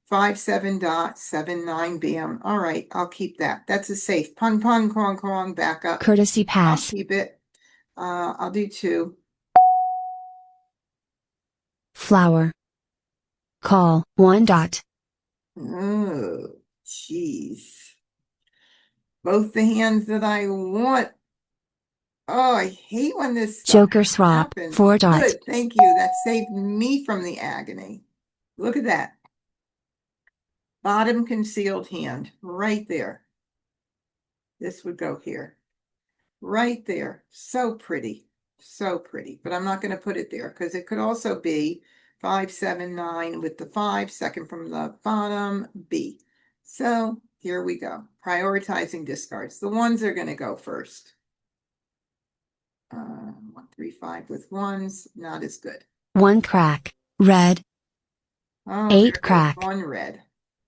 5, 7 dot, 7, 9, bam. All right, I'll keep that. That's a safe. Pung, pung, kwong, kwong, back up. Courtesy I'll pass. keep it. I'll do 2. Flower. Call. 1 dot. Oh, jeez. Both the hands that I want. Oh, I hate when this stuff Joker swap. happens. 4 dot. Good, thank you. That saved me from the agony. Look at that. Bottom concealed hand, right there. This would go here. Right there. So pretty. So pretty. But I'm not going to put it there because it could also be 5, 7, 9 with the 5, second from the bottom, B. So here we go. Prioritizing discards. The ones are going to go first. 1, 3, 5 with 1s, not as good. 1 crack. Red. Oh, 8 crack. 1 red.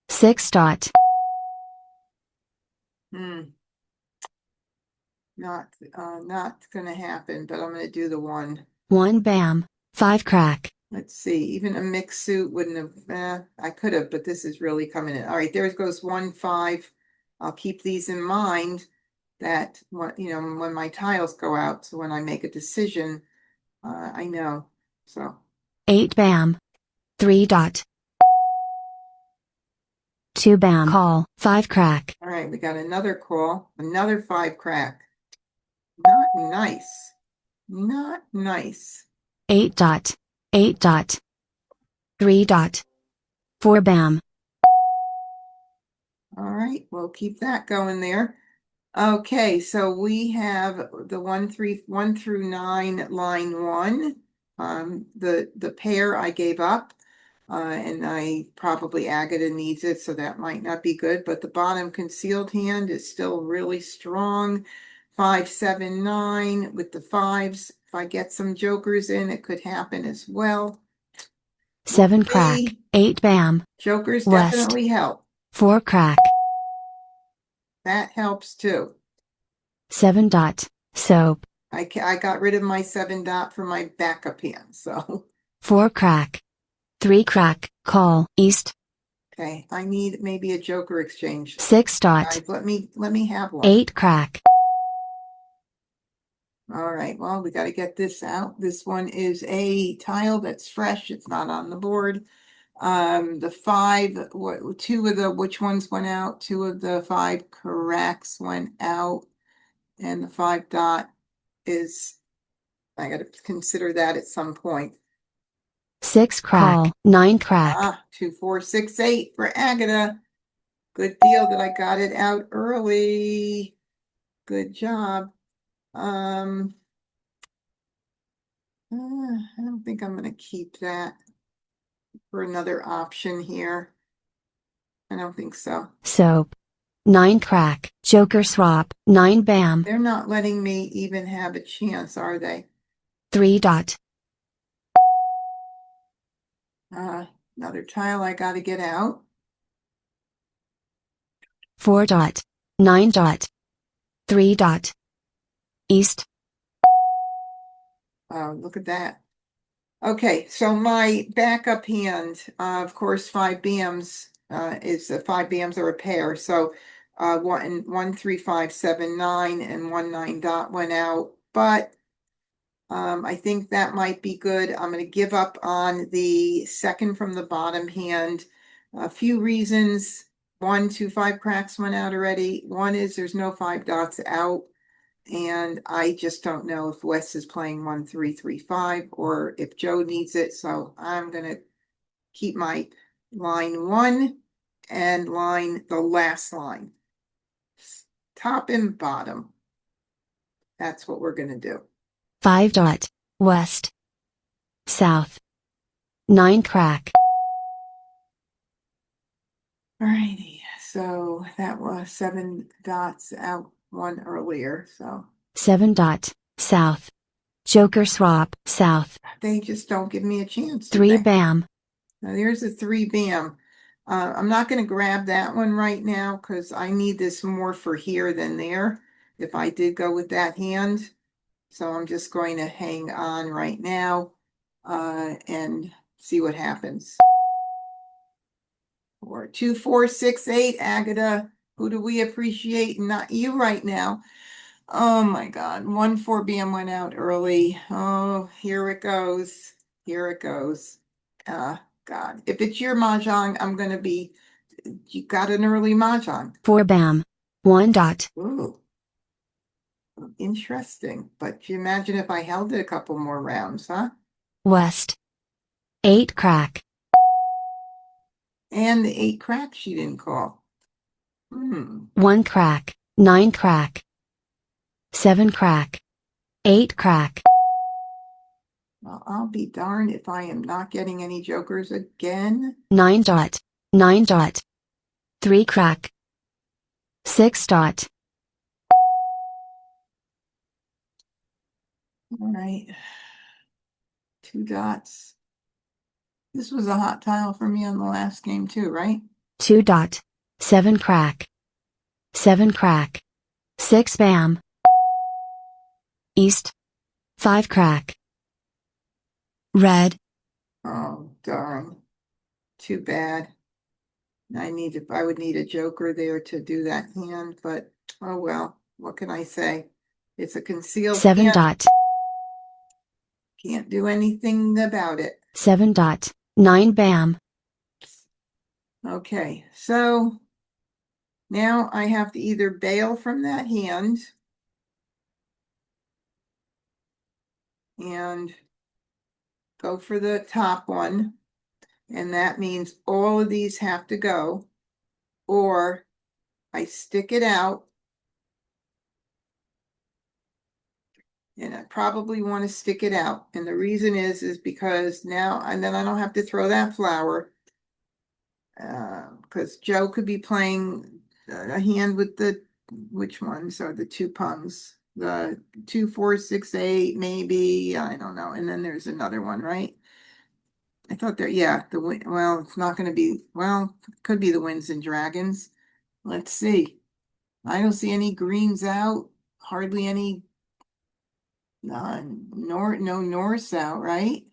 6 dot. Not gonna happen, but I'm gonna do the 1. 1 bam. 5 crack. Let's see, even a mixed suit wouldn't have, I could have, but this is really coming in. All right, there goes 1, 5. I'll keep these in mind that, when my tiles go out, so when I make a decision, I know, so. 8 bam. 3 dot. 2 bam. Call. 5 crack. All right, we got another call, another 5 crack. Not nice. Not nice. 8 dot. 8 dot. 3 dot. 4 bam. All right, we'll keep that going there. Okay, so we have the 1 through 9, line 1. The pair I gave up, and I probably Agatha needs it, so that might not be good. But the bottom concealed hand is still really strong. 5, 7, 9 with the 5s. If I get some jokers in, it could happen as well. 7 crack, 8 bam, Jokers West. definitely help. 4 crack, That helps too. 7 dot, soap, I got rid of my 7 dot for my backup hand, so 4 crack, 3 crack, call, east, okay. I need maybe a joker exchange. 6 dot, Guys, let me have one. 8 crack, All right, well, we got to get this out. This one is a tile that's fresh. It's not on the board. The 5, which ones went out? 2 of the 5 corrects went out, and the 5 dot is, I got to consider that at some point. 6 crack, 9 crack, 2, 4, 6, 8 for Agatha. Good deal that I got it out early. Good job. I don't think I'm gonna keep that for another option here. I don't think so. soap, 9 crack, joker swap, 9 bam, They're not letting me even have a chance, are they? 3 dot, Another tile I gotta get out. 4 dot, 9 dot, 3 dot, east, Look at that. Okay, so my backup hand, of course, 5 BMs, is 5 BMs are a pair. So 1, 3, 5, 7, 9, and 1, 9 dot went out. But I think that might be good. I'm going to give up on the second from the bottom hand. A few reasons. 1, 2, 5 cracks went out already. One is there's no 5 dots out. And I just don't know if Wes is playing 1, 3, 3, 5, or if Joe needs it. So I'm going to keep my line 1 and the last line. Top and bottom. That's what we're going to do. 5 dot, west, south, 9 crack, Alrighty, so that was 7 dots out one earlier, so 7 dot, south, joker swap, south, they just don't give me a chance. 3 bam, Now there's a 3 bam. I'm not going to grab that one right now because I need this more for here than there if I did go with that hand. So I'm just going to hang on right now and see what happens. 4, 2, 4, 6, 8, Agatha. Who do we appreciate? Not you right now. Oh my God. 1, 4 BM went out early. Oh, here it goes. Here it goes. God. If it's your Mahjong, I'm going to be, you got an early Mahjong. 4 bam, 1 dot, Ooh. Interesting. But you imagine if I held it a couple more rounds, huh? west, 8 crack, And the 8 cracks she didn't call. 1 crack, 9 crack, 7 crack, 8 crack, Well, I'll be darned if I am not getting any jokers again. 9 dot, 9 dot, 3 crack, 6 dot, All right. 2 dots. This was a hot tile for me on the last game too, right? 2 dot, 7 crack, 7 crack, 6 bam, east, 5 crack, red, Oh, darn. Too bad. I would need a joker there to do that hand, but oh well, what can I say? It's a concealed 7 hand. dot, Can't do anything about it. 7 dot, 9 bam, Okay, so now I have to either bail from that hand and go for the top one, and that means all of these have to go, or I stick it out And I probably want to stick it out. And the reason is because now, and then I don't have to throw that flower. Because Joe could be playing a hand with the, which ones are the two pungs? The 2, 4, 6, 8, maybe, I don't know. And then there's another one, right? I thought there, yeah, well, it's not going to be, well, could be the Winds and Dragons. Let's see. I don't see any greens out, hardly any, no Norse out, right?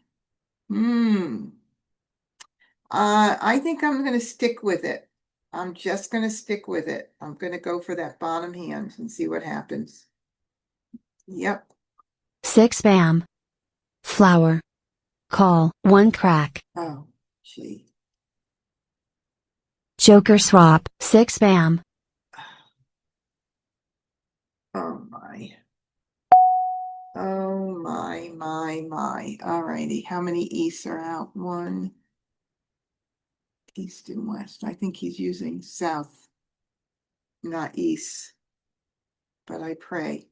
I think I'm going to stick with it. I'm just going to stick with it. I'm going to go for that bottom hand and see what happens. Yep. 6 bam. Flower. Call. 1 crack. Oh, gee. Joker swap. 6 bam. Oh, my. Oh, my. Alrighty. How many easts are out? 1. East and west. I think he's using south, not east. But I pray.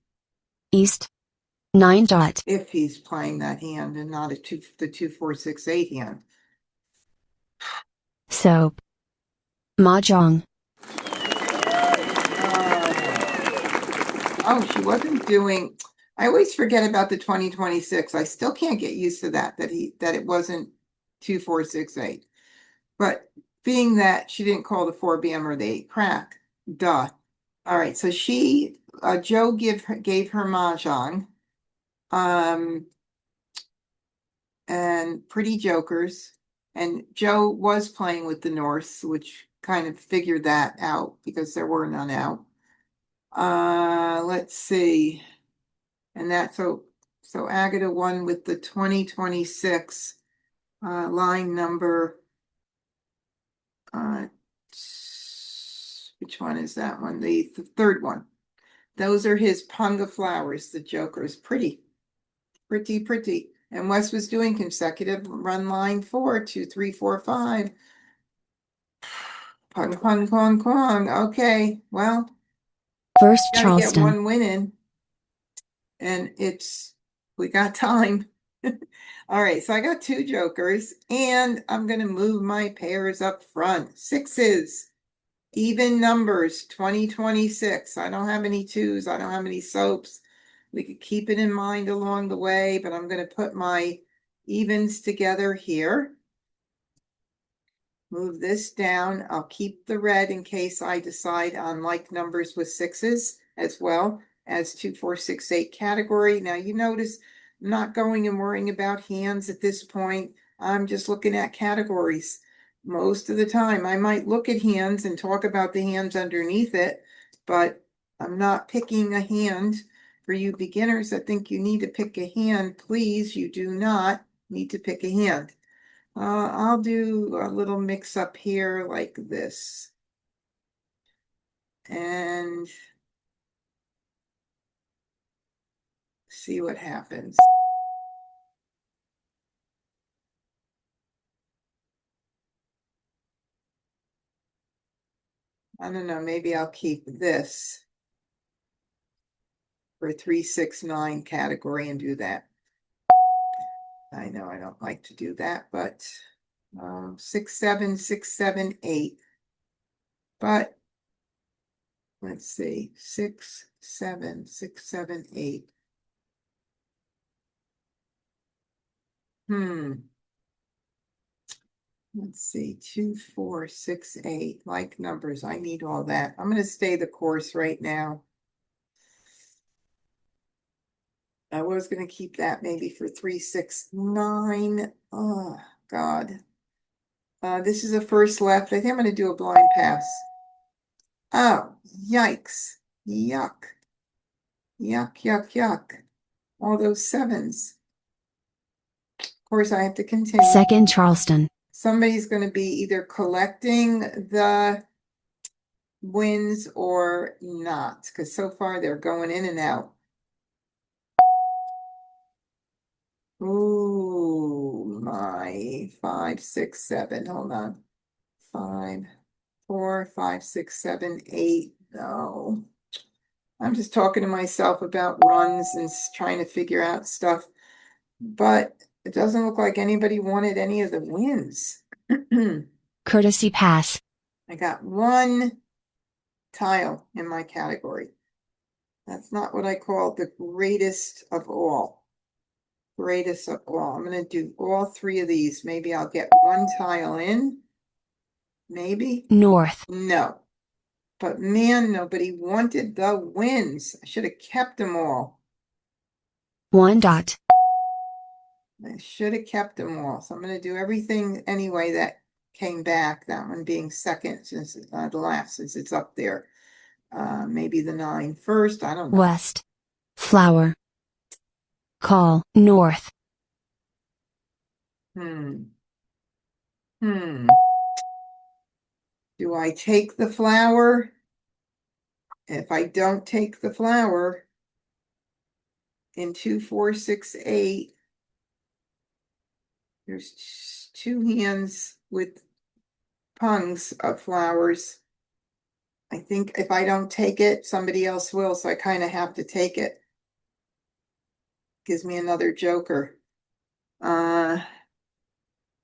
East. 9 dot. If he's playing that hand and not the 2, 4, 6, 8 hand. Soap. Mah Jongg. Oh, she wasn't doing, I always forget about the 2026. I still can't get used to that it wasn't 2, 4, 6, 8. But being that she didn't call the 4 bam or the 8 crack, duh. All right, so Joe gave her Mahjong, and pretty jokers. And Joe was playing with the Norse, which kind of figured that out because there were none out. Let's see. And that, so Agatha won with the 2026 line number. Which one is that one? The third one. Those are his punga flowers, the Joker's. Pretty. And Wes was doing consecutive run line 4, 2, 3, 4, 5. Pung. Okay, well, First gotta get Charleston. one win in. And we got time. All right, so I got 2 jokers, and I'm going to move my pairs up front. 6s, even numbers, 2026. I don't have any 2s. I don't have any soaps. We could keep it in mind along the way, but I'm going to put my evens together here. Move this down. I'll keep the red in case I decide on like numbers with 6s as well as 2, 4, 6, 8 category. Now you notice I'm not going and worrying about hands at this point. I'm just looking at categories. Most of the time I might look at hands and talk about the hands underneath it, but I'm not picking a hand. For you beginners that think you need to pick a hand, please, you do not need to pick a hand. I'll do a little mix up here like this. And see what happens. I don't know, maybe I'll keep this for 3, 6, 9 category and do that. I know I don't like to do that, but 6, 7, 6, 7, 8. But let's see, 6, 7, 6, 7, 8. Let's see, 2, 4, 6, 8, like numbers. I need all that. I'm going to stay the course right now. I was going to keep that maybe for 3, 6, 9. Oh, God. This is a first left. I think I'm going to do a blind pass. Oh, yikes. Yuck. Yuck. All those 7s. Of course, I have to continue. Second Charleston. Somebody's going to be either collecting the wins or not, because so far they're going in and out. Ooh, my 5, 6, 7. Hold on. 5, 4, 5, 6, 7, 8. No. I'm just talking to myself about runs and trying to figure out stuff. But it doesn't look like anybody wanted any of the wins. Courtesy pass. I got one tile in my category. That's not what I call the greatest of all. Greatest of all. I'm going to do all three of these. Maybe I'll get one tile in. Maybe. North. No. But man, nobody wanted the wins. I should have kept them all. 1 dot. I should have kept them all. So I'm going to do everything anyway that came back. That one being second since the last, since it's up there. Maybe the 9 first. I don't know. West. Flower. Call. North. Hmm. Do I take the flower? If I don't take the flower in 2, 4, 6, 8, there's 2 hands with pungs of flowers. I think if I don't take it, somebody else will, so I kind of have to take it. Gives me another joker. Then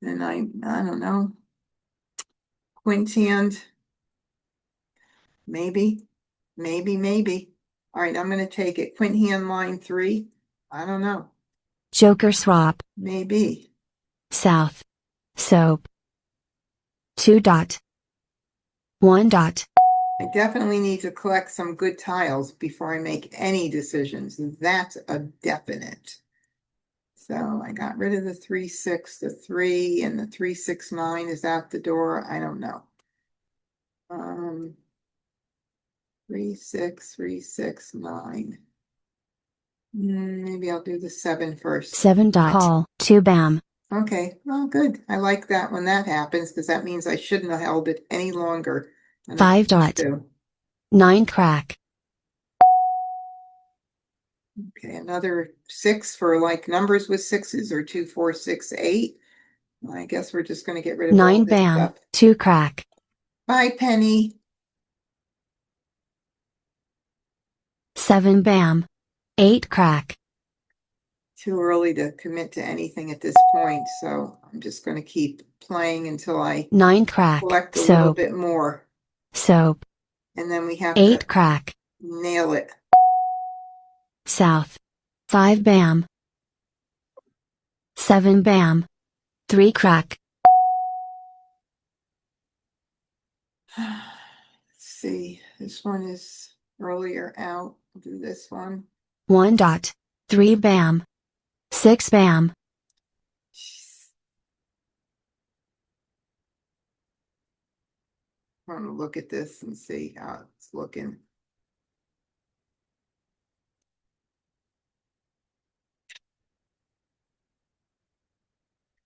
I don't know. Quint hand. Maybe. All right, I'm going to take it. Quint hand line 3. I don't know. Joker swap. Maybe. South. Soap. 2 dot. 1 dot. I definitely need to collect some good tiles before I make any decisions. That's a definite. So I got rid of the 3, 6, the 3, and the 3, 6, 9 is out the door. I don't know. 3, 6, 3, 6, 9. Maybe I'll do the 7 first. 7 dot. Call. 2 bam. Okay, well, good. I like that when that happens because that means I shouldn't have held it any longer. 5 dot. 9 crack. Okay, another 6 for like numbers with 6s or 2, 4, 6, 8. Well, I guess we're just going to get rid of 9 all this bam. stuff. 2 crack. Bye, Penny. 7 bam. 8 crack. Too early to commit to anything at this point, so I'm just going to keep playing until I 9 crack. collect a little Soap. bit more. Soap. And then we have 8 to crack. nail it. South. 5 bam. 7 bam. 3 crack. Let's see, this one is earlier out. I'll do this one. 1 dot. 3 bam. 6 bam. Jeez. I want to look at this and see how it's looking.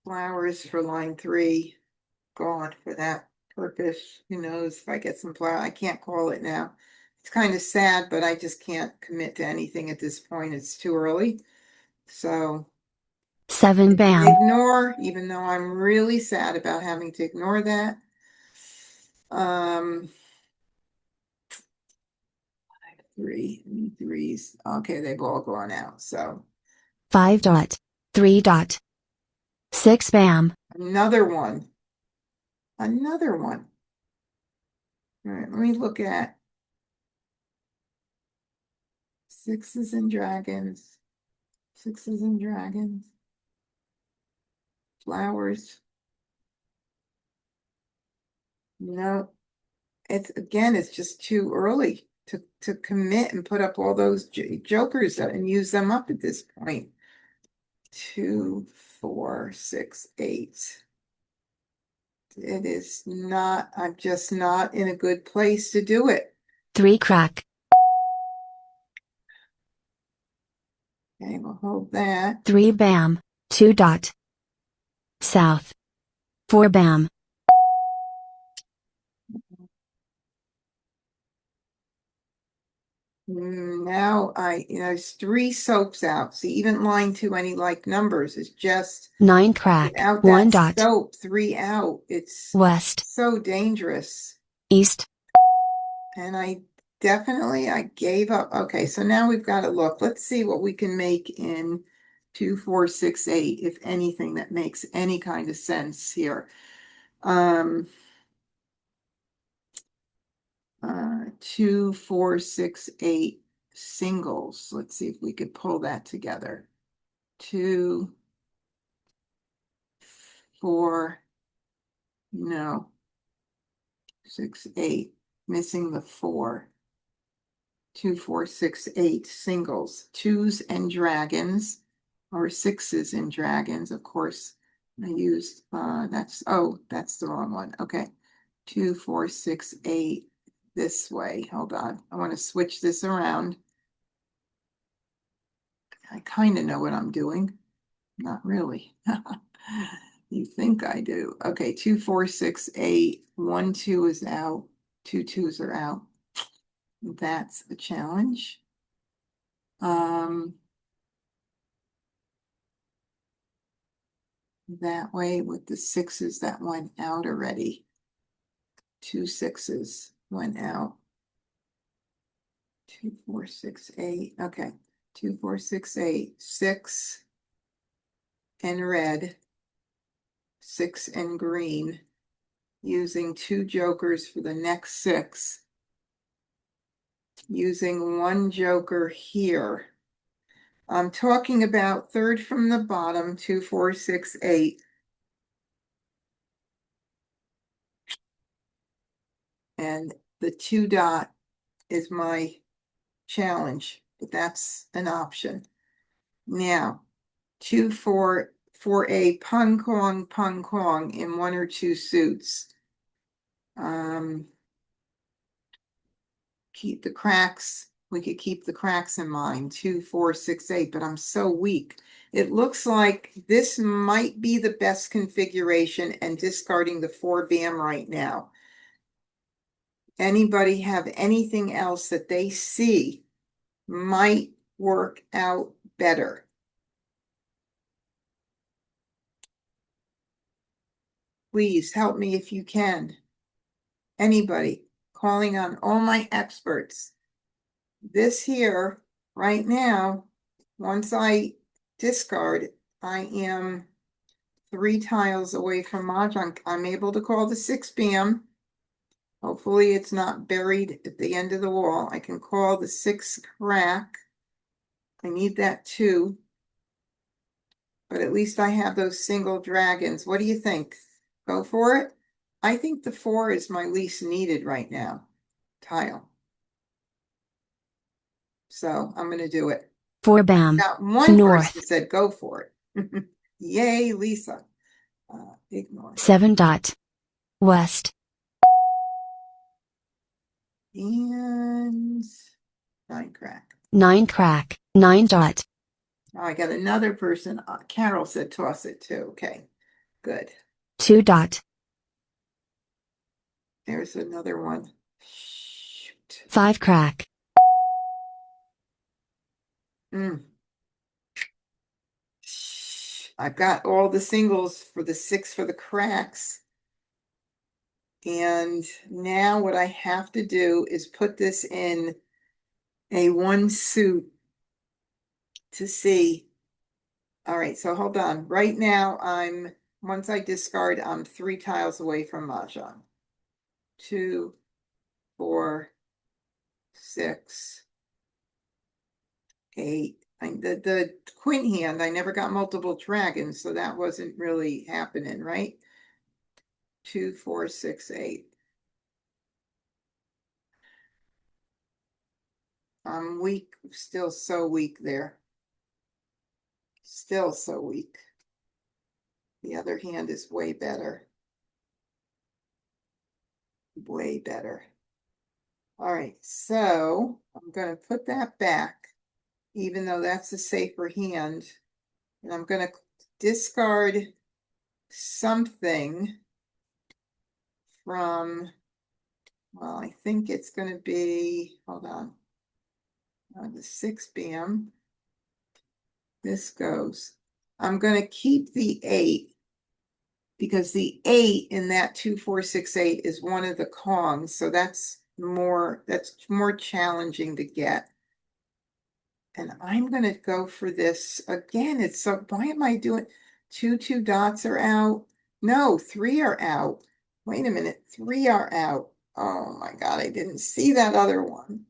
Flowers for line 3. Gone for that purpose. Who knows if I get some flower? I can't call it now. It's kind of sad, but I just can't commit to anything at this point. It's too early. So 7 bam. ignore, even though I'm really sad about having to ignore that. 3 threes. Okay, they've all gone out. So 5 dot. 3 dot. 6 bam. another one. Another one. All right, let me look at 6s and dragons. 6s and dragons. Flowers. No, it's just too early to commit and put up all those jokers and use them up at this point. 2, 4, 6, 8. It is not, I'm just not in a good place to do it. 3 crack. Okay, we'll hold that. 3 bam. 2 dot. South. 4 bam. Now there's 3 soaps out. See, even line 2, any like numbers is just 9 crack. without 1 that dot. soap, 3 out. It's West. so dangerous. East. And I definitely, I gave up. Okay, so now we've got to look. Let's see what we can make in 2, 4, 6, 8, if anything that makes any kind of sense here. 2, 4, 6, 8 singles. Let's see if we could pull that together. 2, 4, no, 6, 8, missing the 4. 2, 4, 6, 8 singles, 2s and dragons, or 6s and dragons, of course. I used that's the wrong one. Okay. 2, 4, 6, 8 this way. Hold on. I want to switch this around. I kind of know what I'm doing. Not really. You think I do. Okay, 2, 4, 6, 8. 1, 2 is out. 2 2s are out. That's a challenge. That way with the 6s that went out already. 2 6s went out. 2, 4, 6, 8. Okay. 2, 4, 6, 8. 6 and red. 6 and green. Using 2 jokers for the next 6. Using 1 joker here. I'm talking about third from the bottom, 2, 4, 6, 8. And the 2 dot is my challenge, but that's an option. Now, 2, 4, 4A pung kong in 1 or 2 suits. Keep the cracks. We could keep the cracks in mind. 2, 4, 6, 8, but I'm so weak. It looks like this might be the best configuration and discarding the 4 bam right now. Anybody have anything else that they see might work out better? Please help me if you can. Anybody, calling on all my experts. This here, right now, once I discard, I am 3 tiles away from Mah Jongg. I'm able to call the 6 bam. Hopefully it's not buried at the end of the wall. I can call the 6 crack. I need that too. But at least I have those single dragons. What do you think? Go for it? I think the 4 is my least needed right now. Tile. So I'm going to do it. 4 bam. Got one North. person said go for it. Yay, Lisa. Ignore. 7 dot. West. And 9 crack. 9 crack. 9 dot. Oh, I got another person. Carol said toss it too. Okay, good. 2 dot. There's another one. Shoot. 5 crack. I've got all the singles for the 6 for the cracks. And now what I have to do is put this in a 1 suit to see. All right, so hold on. Right now, once I discard, I'm 3 tiles away from Mah Jongg. 2, 4, 6, 8. The quint hand, I never got multiple dragons, so that wasn't really happening, right? 2, 4, 6, 8. I'm weak, still so weak there. Still so weak. The other hand is way better. Way better. All right, so I'm going to put that back, even though that's a safer hand. And I'm going to discard something from, well, I think it's going to be, hold on, the 6 bam. This goes. I'm going to keep the 8 because the 8 in that 2, 4, 6, 8 is one of the kongs. So that's that's more challenging to get. And I'm gonna go for this again. It's so, why am I doing two dots are out? No, three are out. Wait a minute, three are out. Oh my God, I didn't see that other one.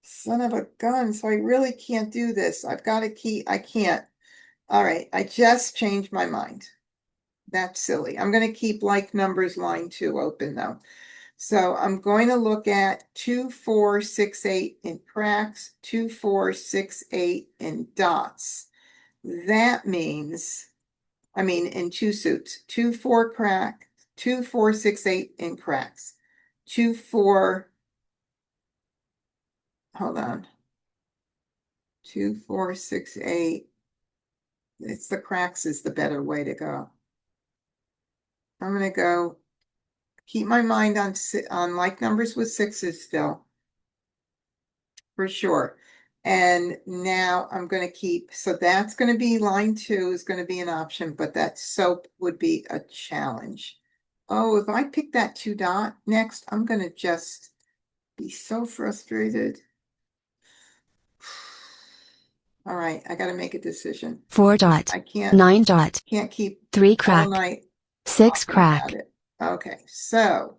Son of a gun. So I really can't do this. I've got to keep, I can't. All right, I just changed my mind. That's silly. I'm going to keep like numbers line 2 open though. So I'm going to look at 2, 4, 6, 8 in cracks, 2, 4, 6, 8 in dots. That means, I mean, in two suits, 2, 4 crack, 2, 4, 6, 8 in cracks, 2, 4, hold on, 2, 4, 6, 8. It's the cracks is the better way to go. I'm going to go keep my mind on like numbers with sixes still, for sure. And now I'm going to keep, so that's going to be line 2 is going to be an option, but that soap would be a challenge. Oh, if I pick that 2 dot next, I'm going to just be so frustrated. All right, I got to make a decision. 4 dot. I can't 9 dot. keep 3 all crack. night 6 talking about crack. it. Okay, so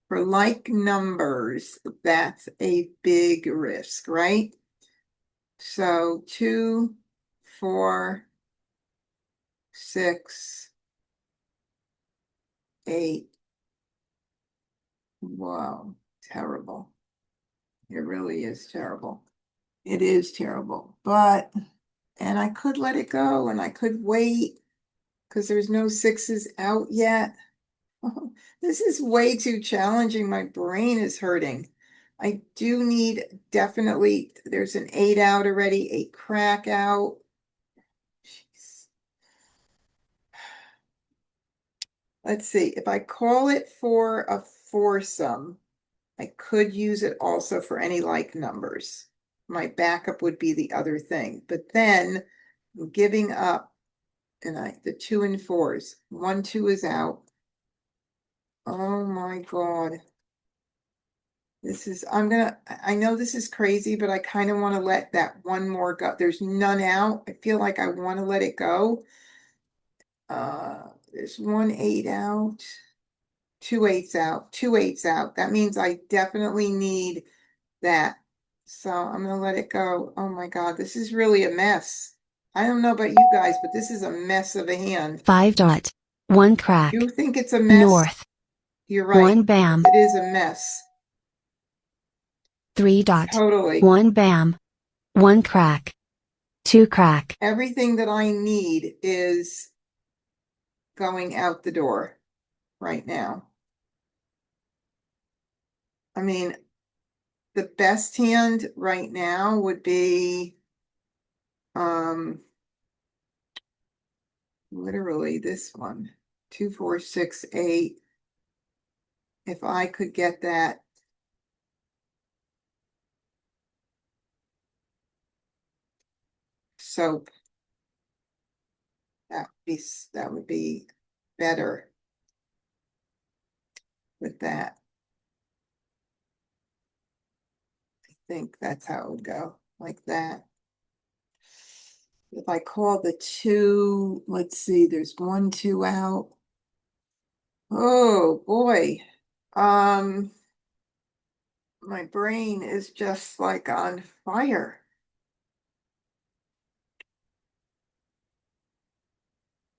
for like numbers, that's a big risk, right? So 2, 4, 6, 8. Wow, terrible. It really is terrible. It is terrible. But, and I could let it go and I could wait because there's no sixes out yet. This is way too challenging. My brain is hurting. I do need definitely, there's an 8 out already, a crack out. Jeez. Let's see, if I call it for a foursome, I could use it also for any like numbers. My backup would be the other thing, but then I'm giving up and the 2 and 4s. 1, 2 is out. Oh my God. I know this is crazy, but I kind of want to let that one more go. There's none out. I feel like I want to let it go. There's 1 8 out, 2 8s out, 2 8s out. That means I definitely need that. So I'm going to let it go. Oh my God, this is really a mess. I don't know about you guys, but this is a mess of a hand. 5 dot. 1 crack. You think it's a mess? North. You're right. 1 bam. It is a mess. 3 dot. Totally. 1 bam. 1 crack. 2 crack. Everything that I need is going out the door right now. I mean, the best hand right now would be literally this one. 2, 4, 6, 8. If I could get that soap, that would be better with that. I think that's how it would go, like that. If I call the 2, let's see, there's 1, 2 out. Oh boy. My brain is just like on fire.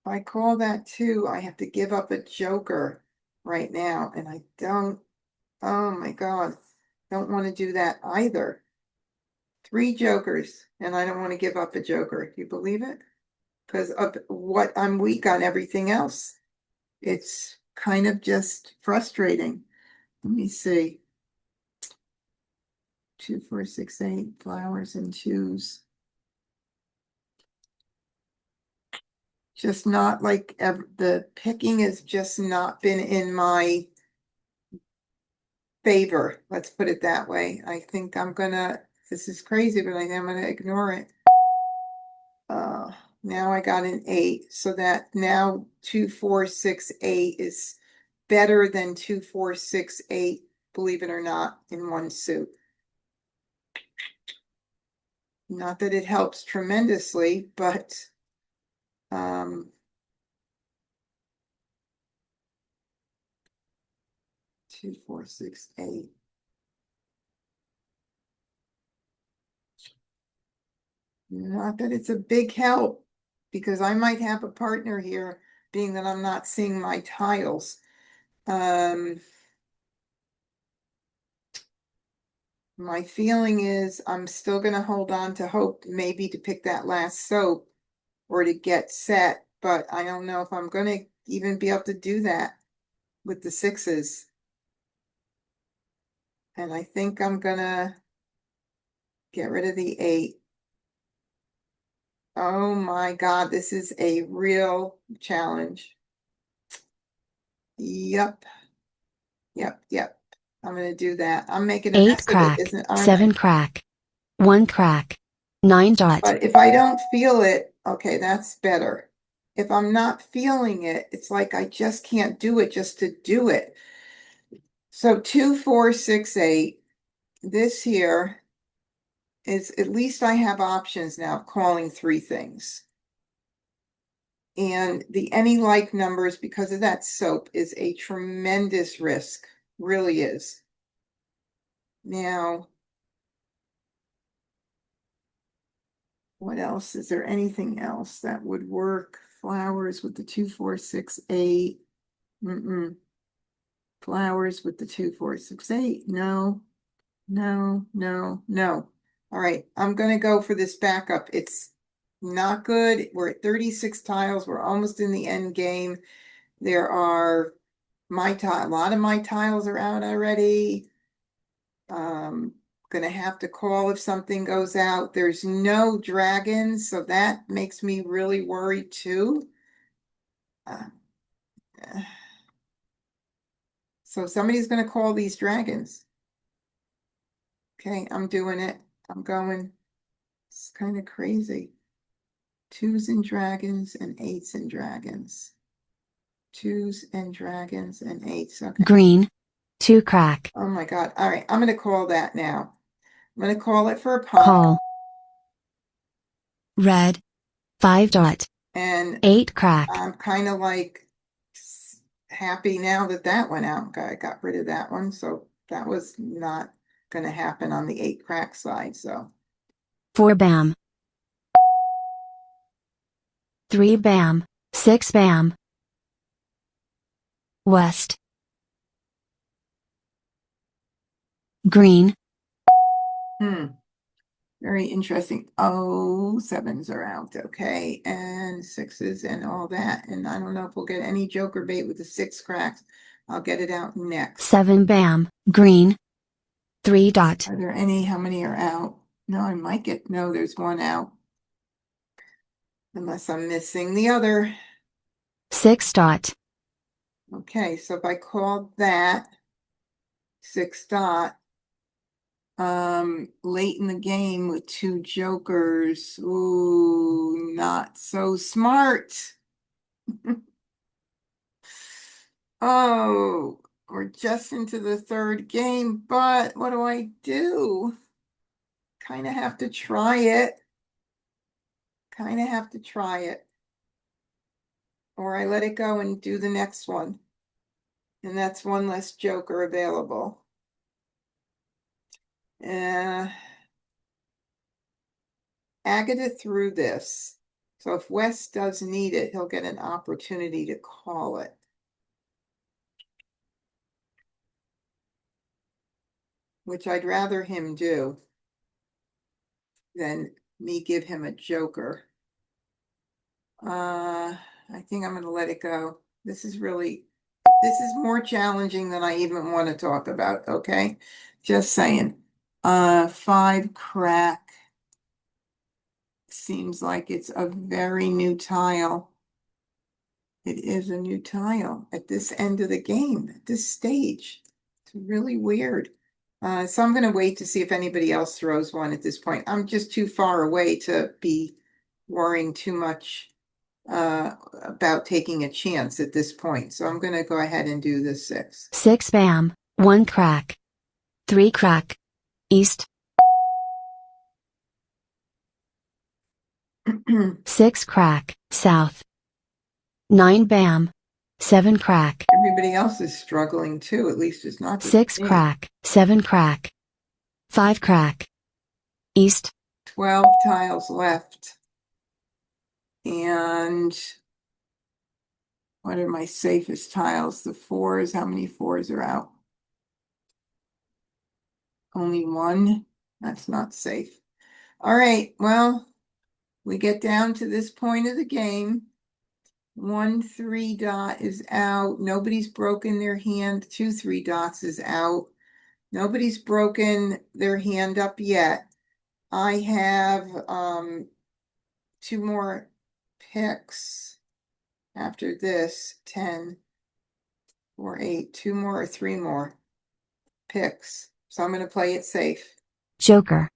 If I call that 2, I have to give up a joker right now, and I don't, oh my God, don't want to do that either. 3 jokers, and I don't want to give up a joker. Do you believe it? Because of what I'm weak on everything else. It's kind of just frustrating. Let me see. 2, 4, 6, 8 flowers and 2s. Just not like the picking has just not been in my favor. Let's put it that way. I think I'm gonna, this is crazy, but I think I'm gonna ignore it. Now I got an 8, so that now 2, 4, 6, 8 is better than 2, 4, 6, 8 believe it or not, in one suit. Not that it helps tremendously, but 2, 4, 6, 8. Not that it's a big help, because I might have a partner here, being that I'm not seeing my tiles. My feeling is I'm still gonna hold on to hope maybe to pick that last soap or to get set, but I don't know if I'm gonna even be able to do that with the sixes. And I think I'm gonna get rid of the 8. Oh my God, this is a real challenge. Yep. Yep. I'm gonna do that. I'm making a 8 mess of it, crack, isn't, aren't 7 I? crack, 1 crack, 9 dot. But if I don't feel it, okay, that's better. If I'm not feeling it, it's like I just can't do it just to do it. So 2, 4, 6, 8. This here is, at least I have options now of calling 3 things. And the any like numbers, because of that soap, is a tremendous risk. Really is. Now, what else? Is there anything else that would work? Flowers with the 2, 4, 6, 8. Flowers with the 2, 4, 6, 8. No. All right, I'm gonna go for this backup. It's not good. We're at 36 tiles. We're almost in the end game. There are a lot of my tiles are out already. Gonna have to call if something goes out. There's no dragons, so that makes me really worried too. Uh, so somebody's gonna call these dragons. Okay, I'm doing it. I'm going. It's kind of crazy. 2s and dragons and 8s and dragons. 2s and dragons and 8s. Okay. Green, 2 crack. Oh my God. All right. I'm going to call that now. I'm going to call it for a pump. Call. Red, 5 dot. And 8 crack. I'm kind of like happy now that that went out. I got rid of that one. So that was not going to happen on the 8 crack side. So 4 bam. 3 bam, 6 bam. West. Green. Very interesting. Oh, 7s are out. Okay. And 6s and all that. And I don't know if we'll get any joker bait with the 6 cracks. I'll get it out next. 7 bam, green. 3 dot. Are there any? How many are out? No, I might get, no, there's 1 out. Unless I'm missing the other. 6 dot. Okay, so if I call that 6 dot, late in the game with 2 jokers. Ooh, not so smart. Oh, we're just into the 3rd game, but what do I do? Kind of have to try it. Or I let it go and do the next one. And that's 1 less joker available. Agatha threw this. So if West does need it, he'll get an opportunity to call it. Which I'd rather him do than me give him a joker. I think I'm going to let it go. This is more challenging than I even want to talk about, okay? Just saying. 5 crack. Seems like it's a very new tile. It is a new tile at this end of the game, at this stage. It's really weird. So I'm going to wait to see if anybody else throws one at this point. I'm just too far away to be worrying too much about taking a chance at this point. So I'm going to go ahead and do the 6. 6 bam, 1 crack. 3 crack. East. 6 crack. South. 9 bam. 7 crack. Everybody else is struggling too, at least it's not just 6 me. crack. 7 crack. 5 crack. East. 12 tiles left. And what are my safest tiles? The 4s, how many 4s are out? Only 1? That's not safe. All right, well, we get down to this point of the game. 1 3 dot is out. Nobody's broken their hand. 2 3 dots is out. Nobody's broken their hand up yet. I have 2 more picks after this. 10 or 8. 2 more or 3 more picks. So I'm going to play it safe. Joker.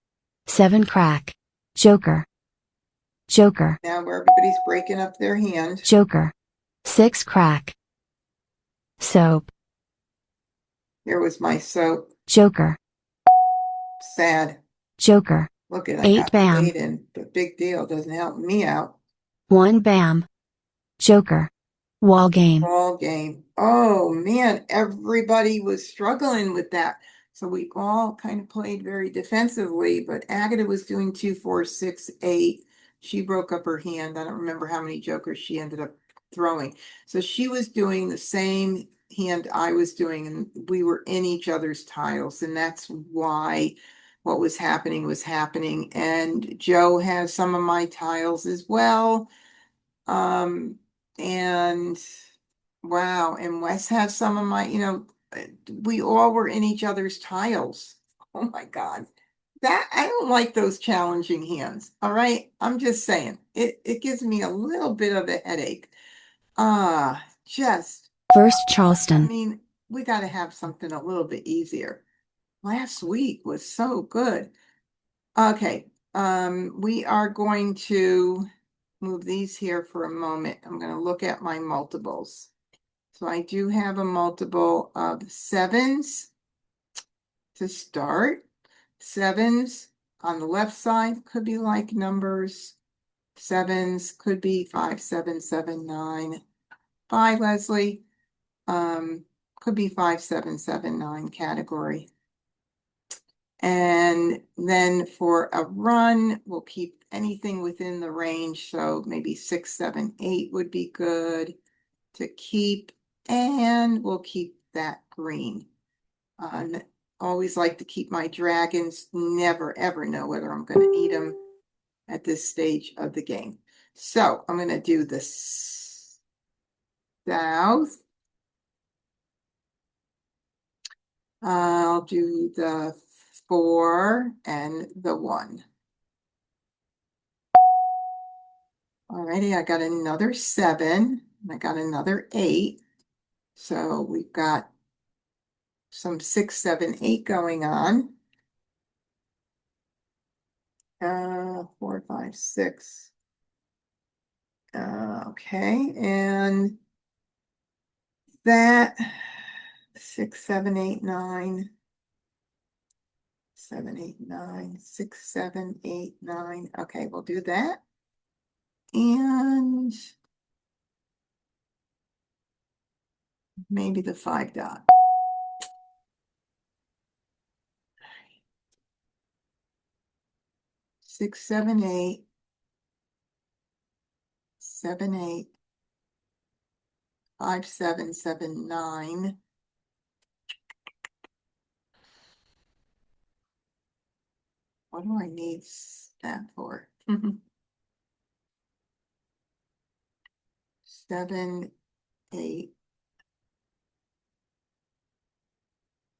7 crack. Joker. Joker. Now where everybody's breaking up their hand. Joker. 6 crack. Soap. Here was my soap. Joker. Sad. Joker. Look at I 8 got bam. 8 in, but big deal. Doesn't help me out. 1 bam. Joker. Wall game. Ball game. Oh man, everybody was struggling with that. So we all kind of played very defensively, but Agatha was doing 2 4 6 8. She broke up her hand. I don't remember how many jokers she ended up throwing. So she was doing the same hand I was doing, and we were in each other's tiles, and that's why what was happening. And Joe has some of my tiles as well. And wow, and Wes had some of my, we all were in each other's tiles. Oh my God. That I don't like those challenging hands. All right. I'm just saying it gives me a little bit of a headache. Just First I Charleston. mean, we got to have something a little bit easier. Last week was so good. Okay. We are going to move these here for a moment. I'm going to look at my multiples. So I do have a multiple of 7s to start. 7s on the left side could be like numbers. 7s could be 5, 7, 7, 9. 5, Leslie. Could be 5, 7, 7, 9 category. And then for a run, we'll keep anything within the range. So maybe 6, 7, 8 would be good to keep. And we'll keep that green. Always like to keep my dragons. Never, ever know whether I'm going to eat them at this stage of the game. So I'm going to do the south. I'll do the 4 and the 1. Alrighty, I got another 7. I got another 8. So we've got some 6, 7, 8 going on. 4, 5, 6. Okay, and that 6, 7, 8, 9. 7, 8, 9, 6, 7, 8, 9. Okay, we'll do that. And maybe the 5 dot. Six, 7, 8. 7, 8. 5, 7, 7, 9. What do I need that for? 7, 8.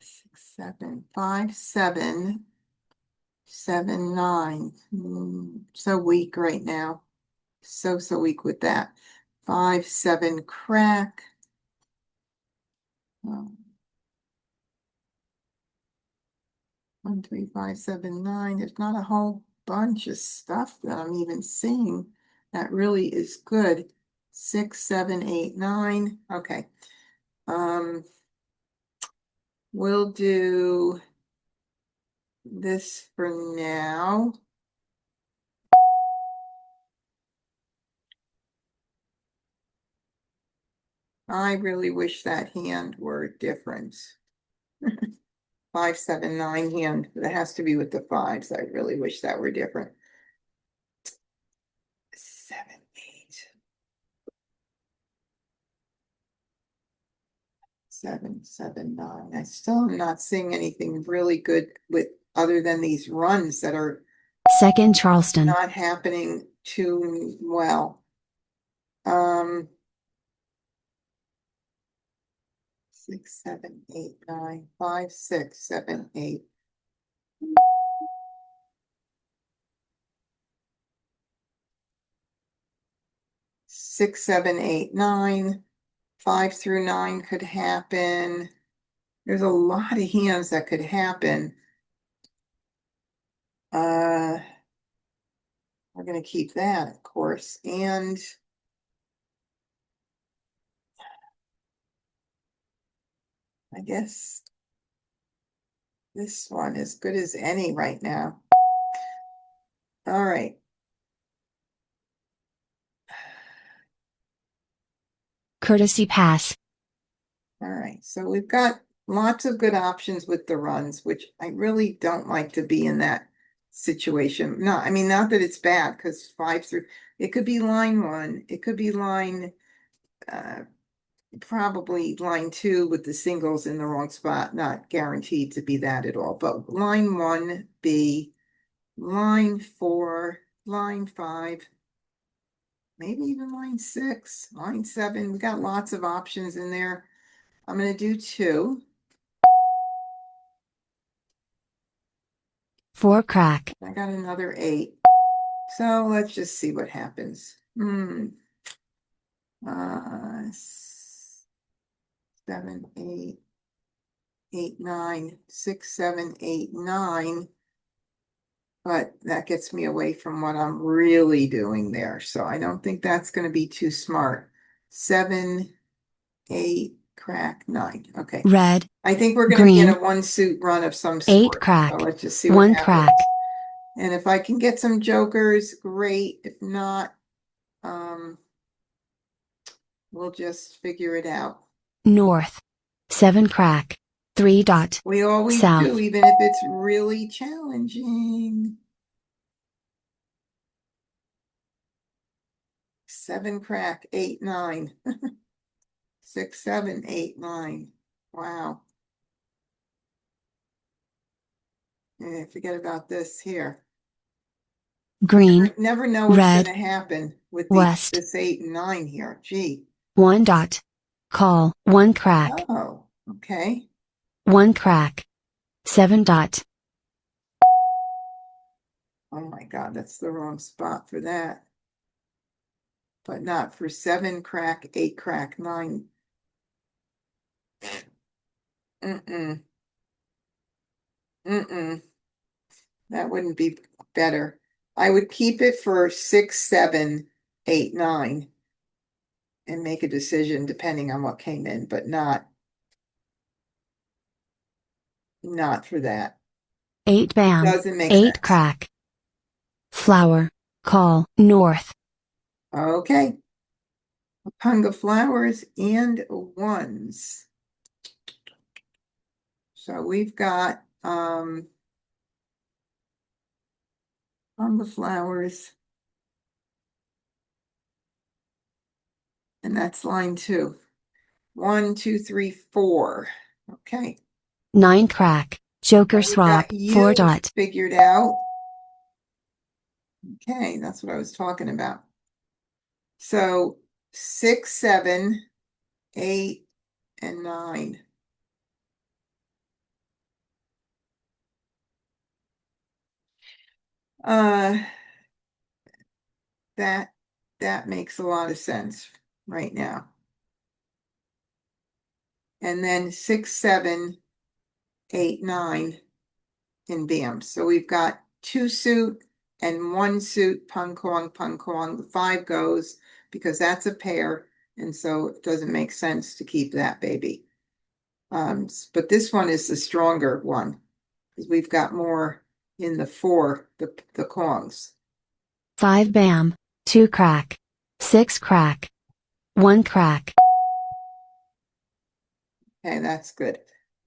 6, 7, 5, 7, 7, 9. So weak right now. So weak with that. 5, 7 crack. 1, 3, 5, 7, 9. There's not a whole bunch of stuff that I'm even seeing that really is good. 6, 7, 8, 9. Okay. We'll do this for now. I really wish that hand were different. 5, 7, 9 hand. That has to be with the fives. I really wish that were different. 7, 8. 7, 7, 9. I still am not seeing anything really good with other than these runs that are Second Charleston. not happening too well. 6, 7, 8, 9, 5, 6, 7, 8. Six, 7, 8, 9. 5 through 9 could happen. There's a lot of hands that could happen. We're going to keep that, of course. And I guess this one is good as any right now. All right. Courtesy pass. All right. So we've got lots of good options with the runs, which I really don't like to be in that situation. No, I mean, not that it's bad, because 5 through, it could be line 1, it could be line probably line 2 with the singles in the wrong spot, not guaranteed to be that at all, but line 1 be line 4, line 5, maybe even line 6, line 7. We got lots of options in there. I'm going to do 2. 4 crack. I got another 8. So let's just see what happens. 7, 8, 8, 9, 6, 7, 8, 9. But that gets me away from what I'm really doing there. So I don't think that's going to be too smart. 7, 8, crack, 9. Okay. Red. I think we're going to green, get a 1 suit run of some 8 sort. crack. So let's just see what 1 happens. crack. And if I can get some jokers, great. If not, we'll just figure it out. North. 7 crack. 3 dot. We always South. do, even if it's really challenging. 7 crack, 8, 9. 6, 7, 8, 9. Wow. Forget about this here. Green. Never know what's red, going to happen with west. this 8 and 9 here. Gee. 1 dot. Call. 1 crack. Oh, okay. 1 crack. 7 dot. Oh my God, that's the wrong spot for that. But not for 7 crack, 8 crack, 9. Mm-mm. Mm-mm. That wouldn't be better. I would keep it for 6, 7, 8, 9 and make a decision depending on what came in, but not for that. 8 bam. Doesn't make 8 sense. crack. Flower. Call. North. Okay. Punga flowers and 1s. So we've got Punga flowers. And that's line 2. 1, 2, 3, 4. Okay. 9 crack. Joker We swap. got you 4 dot. figured out. Okay, that's what I was talking about. So 6, 7, 8, and 9. That makes a lot of sense right now. And then 6, 7, 8, 9 in bam. So we've got 2 suit and 1 suit, pung kwang. The 5 goes because that's a pair. And so it doesn't make sense to keep that baby. But this one is the stronger one because we've got more in the four, the Kongs. 5 bam, 2 crack, 6 crack, 1 crack. Okay, that's good.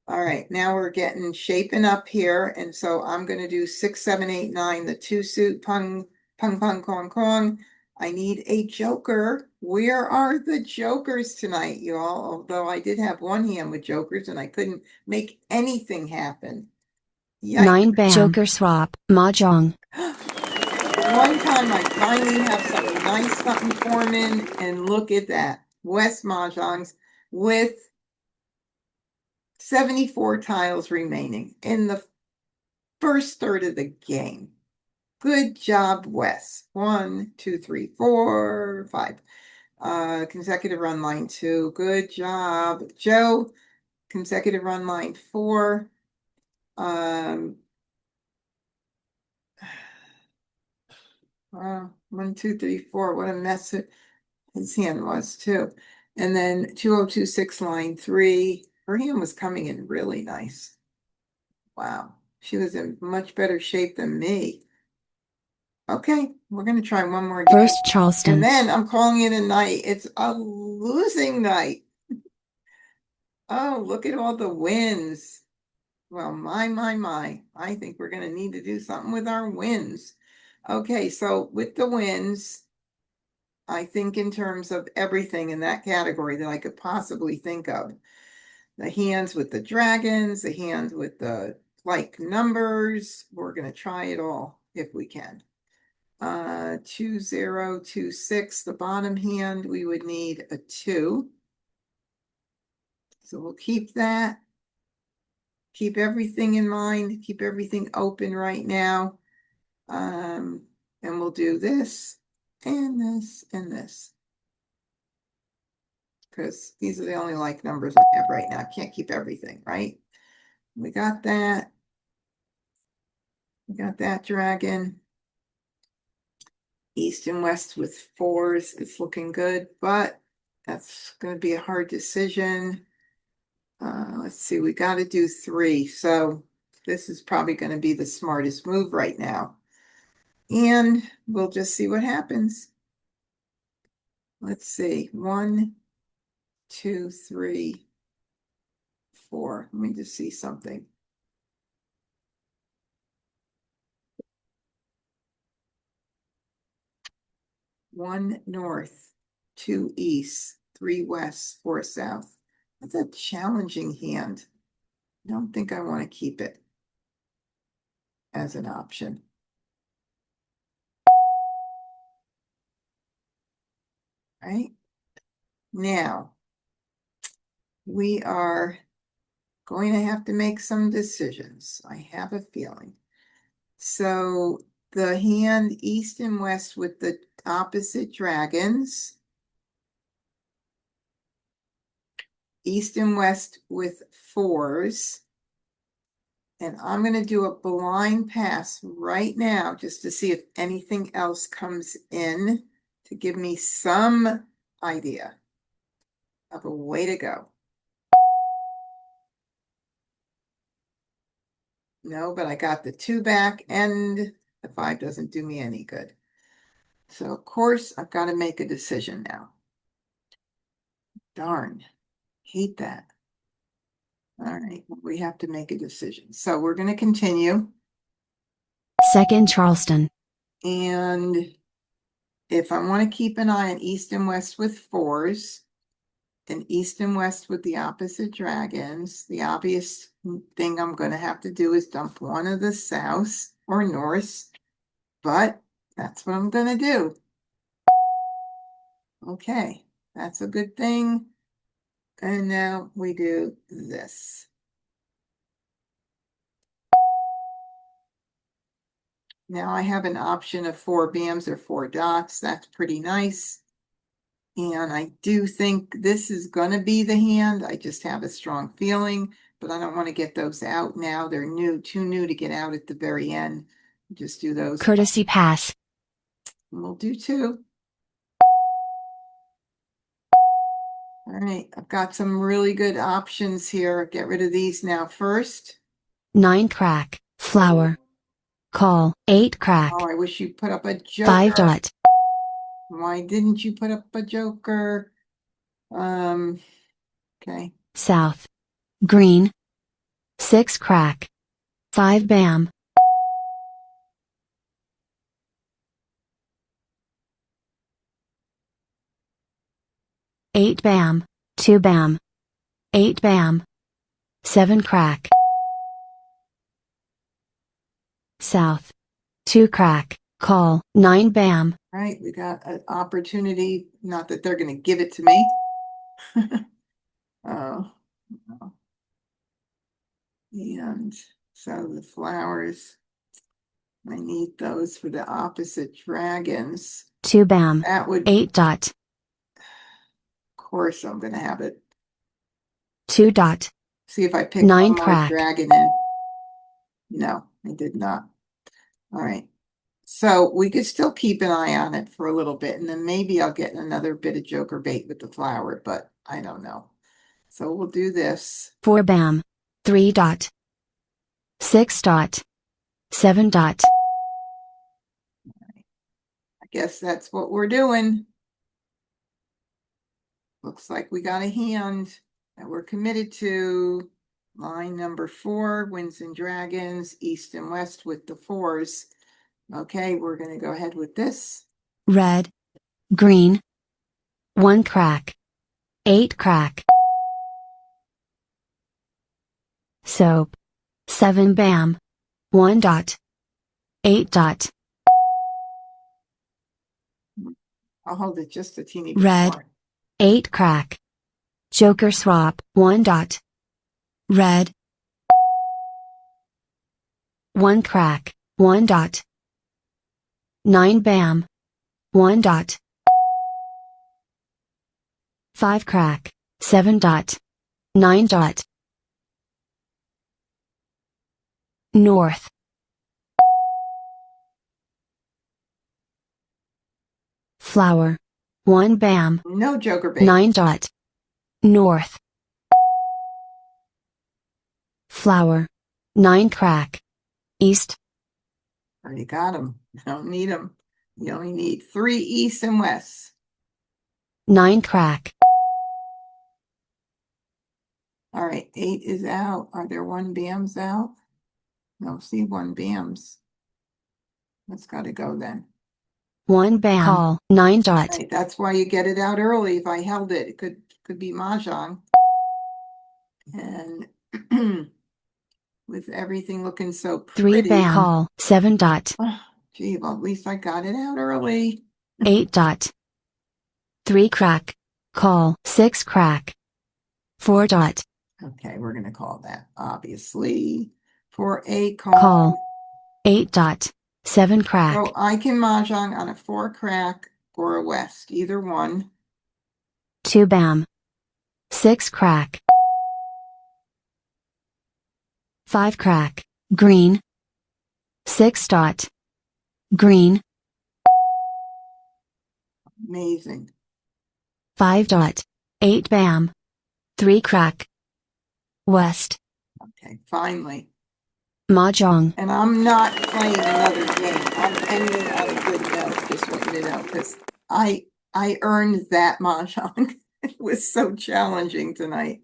All right, now we're getting shaping up here, and so I'm gonna do 6, 7, 8, 9, the 2 suit, pung, pung, pung, kong, kong. I need a joker. Where are the jokers tonight, y'all? Although I did have one hand with jokers and I couldn't make anything happen. 9 Yikes. bam, Joker swap, Mah Jongg. One time I finally have some nice something forming, and look at that. West Mahjongs with 74 tiles remaining in the first third of the game. Good job, Wes. 1, 2, 3, 4, 5. Consecutive run line 2. Good job, Joe. Consecutive run line 4. 1, 2, 3, 4. What a mess his hand was too. And then 2026 line 3. Her hand was coming in really nice. Wow. She was in much better shape than me. Okay, we're going to try one more game. First Charleston. And then I'm calling it a night. It's a losing night. Oh, look at all the wins. Well, my. I think we're going to need to do something with our wins. Okay, so with the wins, I think in terms of everything in that category that I could possibly think of. The hands with the dragons, the hands with the like numbers. We're going to try it all if we can. 2026, the bottom hand, we would need a 2. So we'll keep that. Keep everything in mind. Keep everything open right now. And we'll do this and this and this. Because these are the only like numbers I have right now. Can't keep everything, right? We got that. We got that dragon. East and west with 4s. It's looking good, but that's going to be a hard decision. Let's see, we got to do 3. So this is probably going to be the smartest move right now. And we'll just see what happens. Let's see. 1, 2, 3, 4. Let me just see something. One north, 2 east, 3 west, 4 south. That's a challenging hand. I don't think I want to keep it as an option. Right? Now, we are going to have to make some decisions. I have a feeling. So the hand east and west with the opposite dragons. East and west with 4s. And I'm going to do a blind pass right now just to see if anything else comes in to give me some idea of a way to go. No, but I got the 2 back and the 5 doesn't do me any good. So of course I've got to make a decision now. Darn, hate that. All right, we have to make a decision. So we're going to continue. Second Charleston. And if I want to keep an eye on east and west with 4s, and east and west with the opposite dragons, the obvious thing I'm going to have to do is dump one of the south or north, but that's what I'm going to do. Okay, that's a good thing. And now we do this. Now I have an option of 4 bams or 4 dots. That's pretty nice. And I do think this is going to be the hand. I just have a strong feeling, but I don't want to get those out now. They're new, too new to get out at the very end. Just do those. Courtesy pass. We'll do 2. All right, I've got some really good options here. Get rid of these now first. 9 crack, flower. call, 8 crack, Oh, I wish you put up a 5 joker. dot, Why didn't you put up a joker? Okay. south, green, 6 crack, 5 bam, 8 bam, 2 bam, 8 bam, 7 crack, south, 2 crack, call, 9 bam, Right, we got an opportunity, not that they're gonna give it to me. Oh, no. And so the flowers, I need those for the opposite dragons. 2 bam, That would, 8 dot, of course, I'm gonna have it. 2 dot, See if I pick 9 one more crack, dragon in. No, I did not. All right. So we could still keep an eye on it for a little bit, and then maybe I'll get another bit of joker bait with the flower, but I don't know. So we'll do this. 4 bam, 3 dot, 6 dot, 7 dot, I guess that's what we're doing. Looks like we got a hand that we're committed to. Line number 4, Winds and Dragons, east and west with the 4s. Okay, we're going to go ahead with this. red, green, 1 crack, 8 crack, soap, 7 bam, 1 dot, 8 dot, I'll hold it just a teeny bit red, more. 8 crack, joker swap, 1 dot, red, 1 crack, 1 dot, 9 bam, 1 dot, 5 crack, 7 dot, 9 dot, north, flower, 1 bam, No joker bait. 9 dot, north, flower, 9 crack, east, Already got them. Don't need them. You only need 3 east and west. 9 crack, All right, 8 is out. Are there 1 bams out? No, see 1 bams. That's got to go then. 1 bam, call, 9 dot, Right, that's why you get it out early. If I held it, it could be Mah Jongg. And with everything looking so 3 pretty. bam, call, 7 dot, Oh, gee, well, at least I got it out early. 8 dot, 3 crack, call, 6 crack, 4 dot, Okay, we're going to call that, obviously, for a call, 8 dot, 7 crack, So I can Mah Jongg on a 4 crack or a west, either one. 2 bam, 6 crack, 5 crack, green, 6 dot, green, Amazing. 5 dot, 8 bam, 3 crack, west, Okay, finally. Mah Jongg, And I'm not playing another game. I'm ending on a good note, just letting you know, because I earned that Mah Jongg. It was so challenging tonight,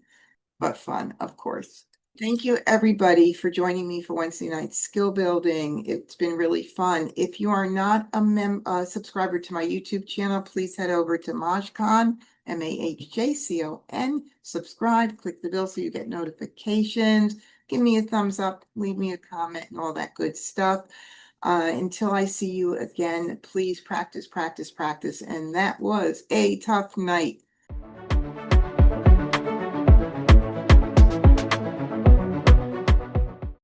but fun, of course. Thank you, everybody, for joining me for Wednesday night skill building. It's been really fun. If you are not a subscriber to my YouTube channel, please head over to MahjCon, MahjCon. Subscribe, click the bell so you get notifications. Give me a thumbs up, leave me a comment, and all that good stuff. Until I see you again, please practice, practice, practice. And that was a tough night.